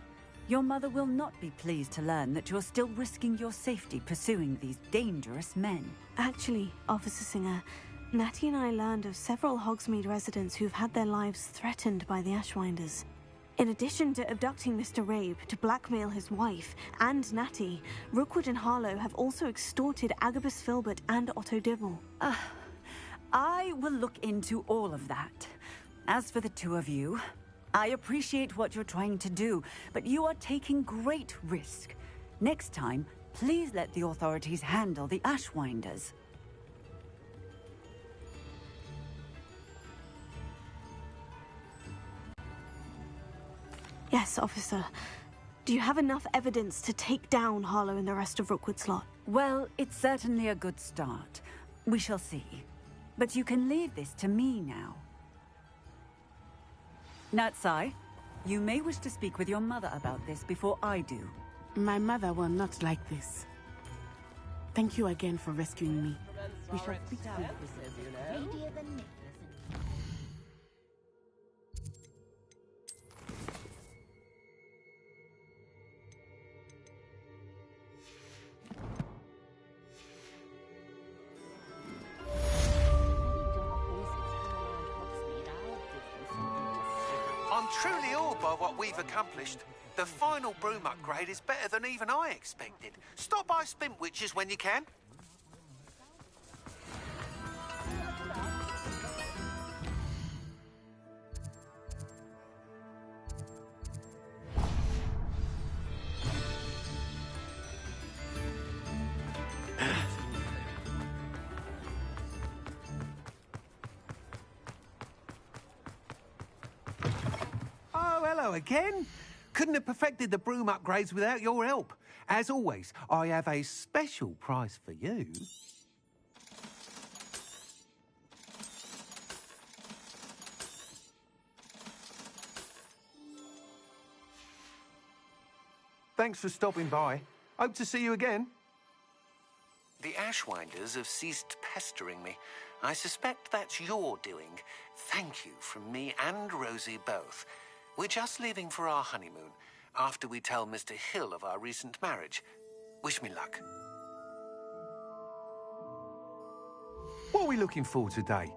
Your mother will not be pleased to learn that you're still risking your safety pursuing these dangerous men. Actually, Officer Singer, Natty and I learned of several Hogsmeade residents who've had their lives threatened by the Ashwinders. In addition to abducting Mr. Rabe to blackmail his wife and Natty, Rookwood and Harlow have also extorted Agabus Filbert and Otto Dibble. I will look into all of that. As for the two of you, I appreciate what you're trying to do, but you are taking great risk. Next time, please let the authorities handle the Ashwinders. Yes, officer. Do you have enough evidence to take down Harlow and the rest of Rookwood's lot? Well, it's certainly a good start. We shall see. But you can leave this to me now. Natsai, you may wish to speak with your mother about this before I do. My mother will not like this. Thank you again for rescuing me. We shall speak soon. I'm truly awed by what we've accomplished. The final broom upgrade is better than even I expected. Stop by Spintwitches when you can. Oh, hello again. Couldn't have perfected the broom upgrades without your help. As always, I have a special prize for you. Thanks for stopping by. Hope to see you again. The Ashwinders have ceased pestering me. I suspect that's your doing. Thank you from me and Rosie both. We're just leaving for our honeymoon, after we tell Mr. Hill of our recent marriage. Wish me luck. What are we looking for today?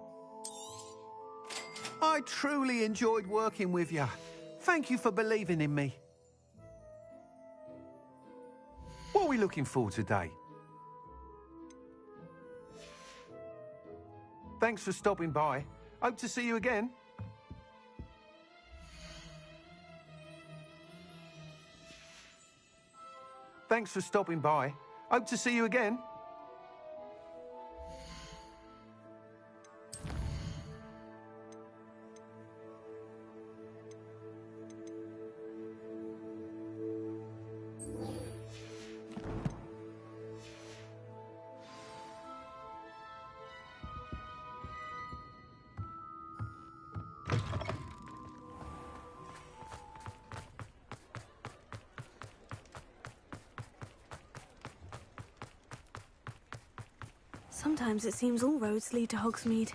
I truly enjoyed working with you. Thank you for believing in me. What are we looking for today? Thanks for stopping by. Hope to see you again. Thanks for stopping by. Hope to see you again. Sometimes it seems all roads lead to Hogsmeade.